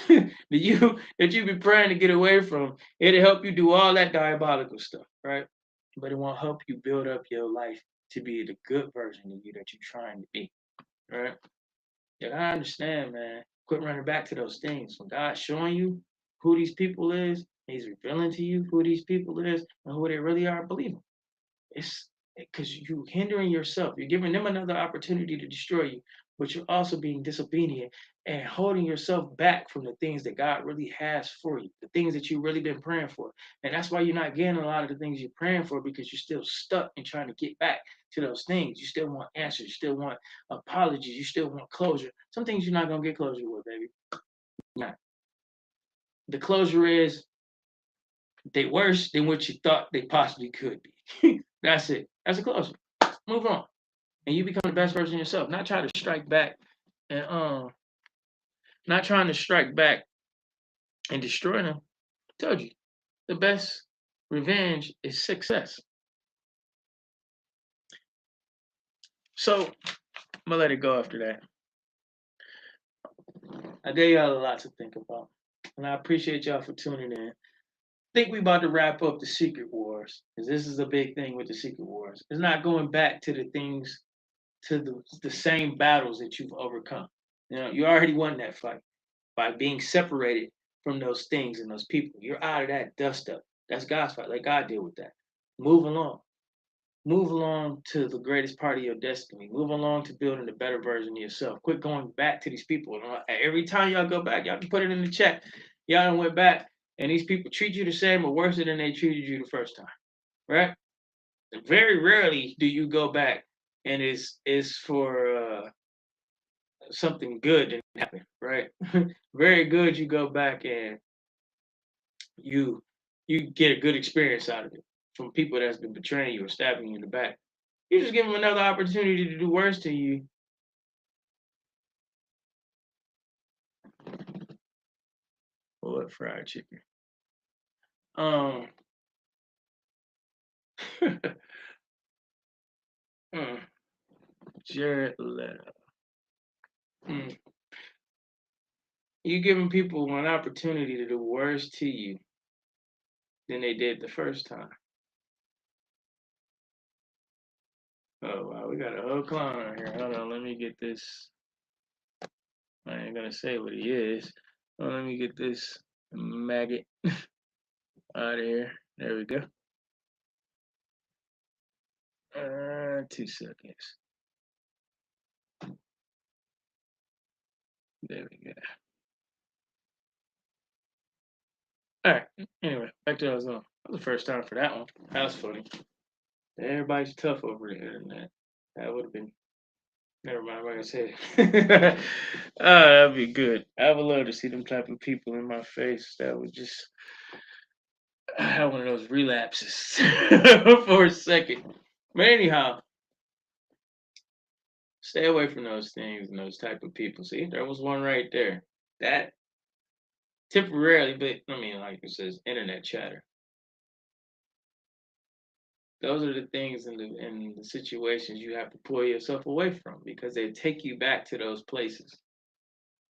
the you that you've been praying to get away from. It'll help you do all that diabolical stuff, right? But it won't help you build up your life to be the good version of you that you're trying to be, right? Yeah, I understand, man. Quit running back to those things. When God's showing you who these people is, He's revealing to you who these people is and who they really are, believe Him. It's because you're hindering yourself. You're giving them another opportunity to destroy you, but you're also being disobedient and holding yourself back from the things that God really has for you, the things that you've really been praying for. And that's why you're not getting a lot of the things you're praying for, because you're still stuck in trying to get back to those things. You still want answers. You still want apologies. You still want closure. Some things you're not going to get closure with, baby. Not. The closure is they worse than what you thought they possibly could be. That's it. That's a closure. Move on. And you become the best version of yourself. Not try to strike back and not trying to strike back and destroy them. I told you, the best revenge is success. So I'm gonna let it go after that. I gave y'all a lot to think about. And I appreciate y'all for tuning in. I think we about to wrap up the Secret Wars, because this is a big thing with the Secret Wars. It's not going back to the things, to the same battles that you've overcome. You know, you already won that fight by being separated from those things and those people. You're out of that dust up. That's God's fight. Let God deal with that. Move along. Move along to the greatest part of your destiny. Move along to building a better version of yourself. Quit going back to these people. Every time y'all go back, y'all can put it in the chat. Y'all done went back and these people treat you the same or worse than they treated you the first time. Right? Very rarely do you go back and it's for something good didn't happen, right? Very good you go back and you get a good experience out of it from people that's been betraying you or stabbing you in the back. You just give them another opportunity to do worse to you. What fried chicken? Um, Jared Leto. You giving people one opportunity to do worse to you than they did the first time. Oh wow, we got a whole clown out here. Hold on, let me get this. I ain't gonna say what he is. Oh, let me get this maggot out of here. There we go. 2 seconds. There we go. All right. Anyway, back to what I was on. That was the first time for that one. That was funny. Everybody's tough over the internet. That would have been. Never mind. I'm not gonna say it. That'd be good. I would love to see them type of people in my face. That would just have one of those relapses for a second. But anyhow, stay away from those things and those type of people. See, there was one right there. That temporarily, but I mean, like it says, internet chatter. Those are the things in the situations you have to pull yourself away from, because they take you back to those places.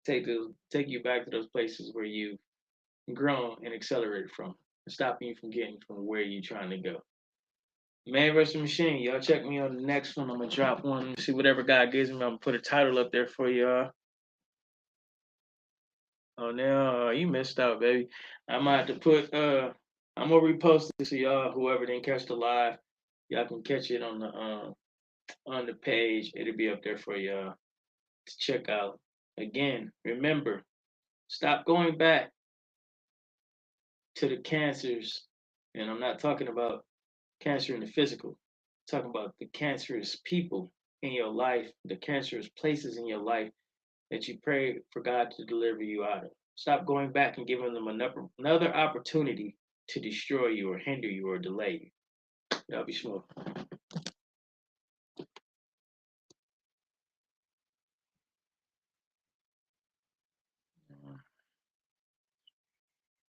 Take you back to those places where you've grown and accelerated from, stopping you from getting from where you're trying to go. Man vs. Machine, y'all check me on the next one. I'm gonna drop one, see whatever God gives me. I'm gonna put a title up there for y'all. Oh no, you missed out, baby. I might have to put I'm gonna repost it to y'all, whoever didn't catch the live. Y'all can catch it on the page. It'll be up there for y'all to check out. Again, remember, stop going back to the cancers. And I'm not talking about cancer in the physical. I'm talking about the cancerous people in your life, the cancerous places in your life that you pray for God to deliver you out of. Stop going back and giving them another opportunity to destroy you or hinder you or delay you. Y'all be smooth.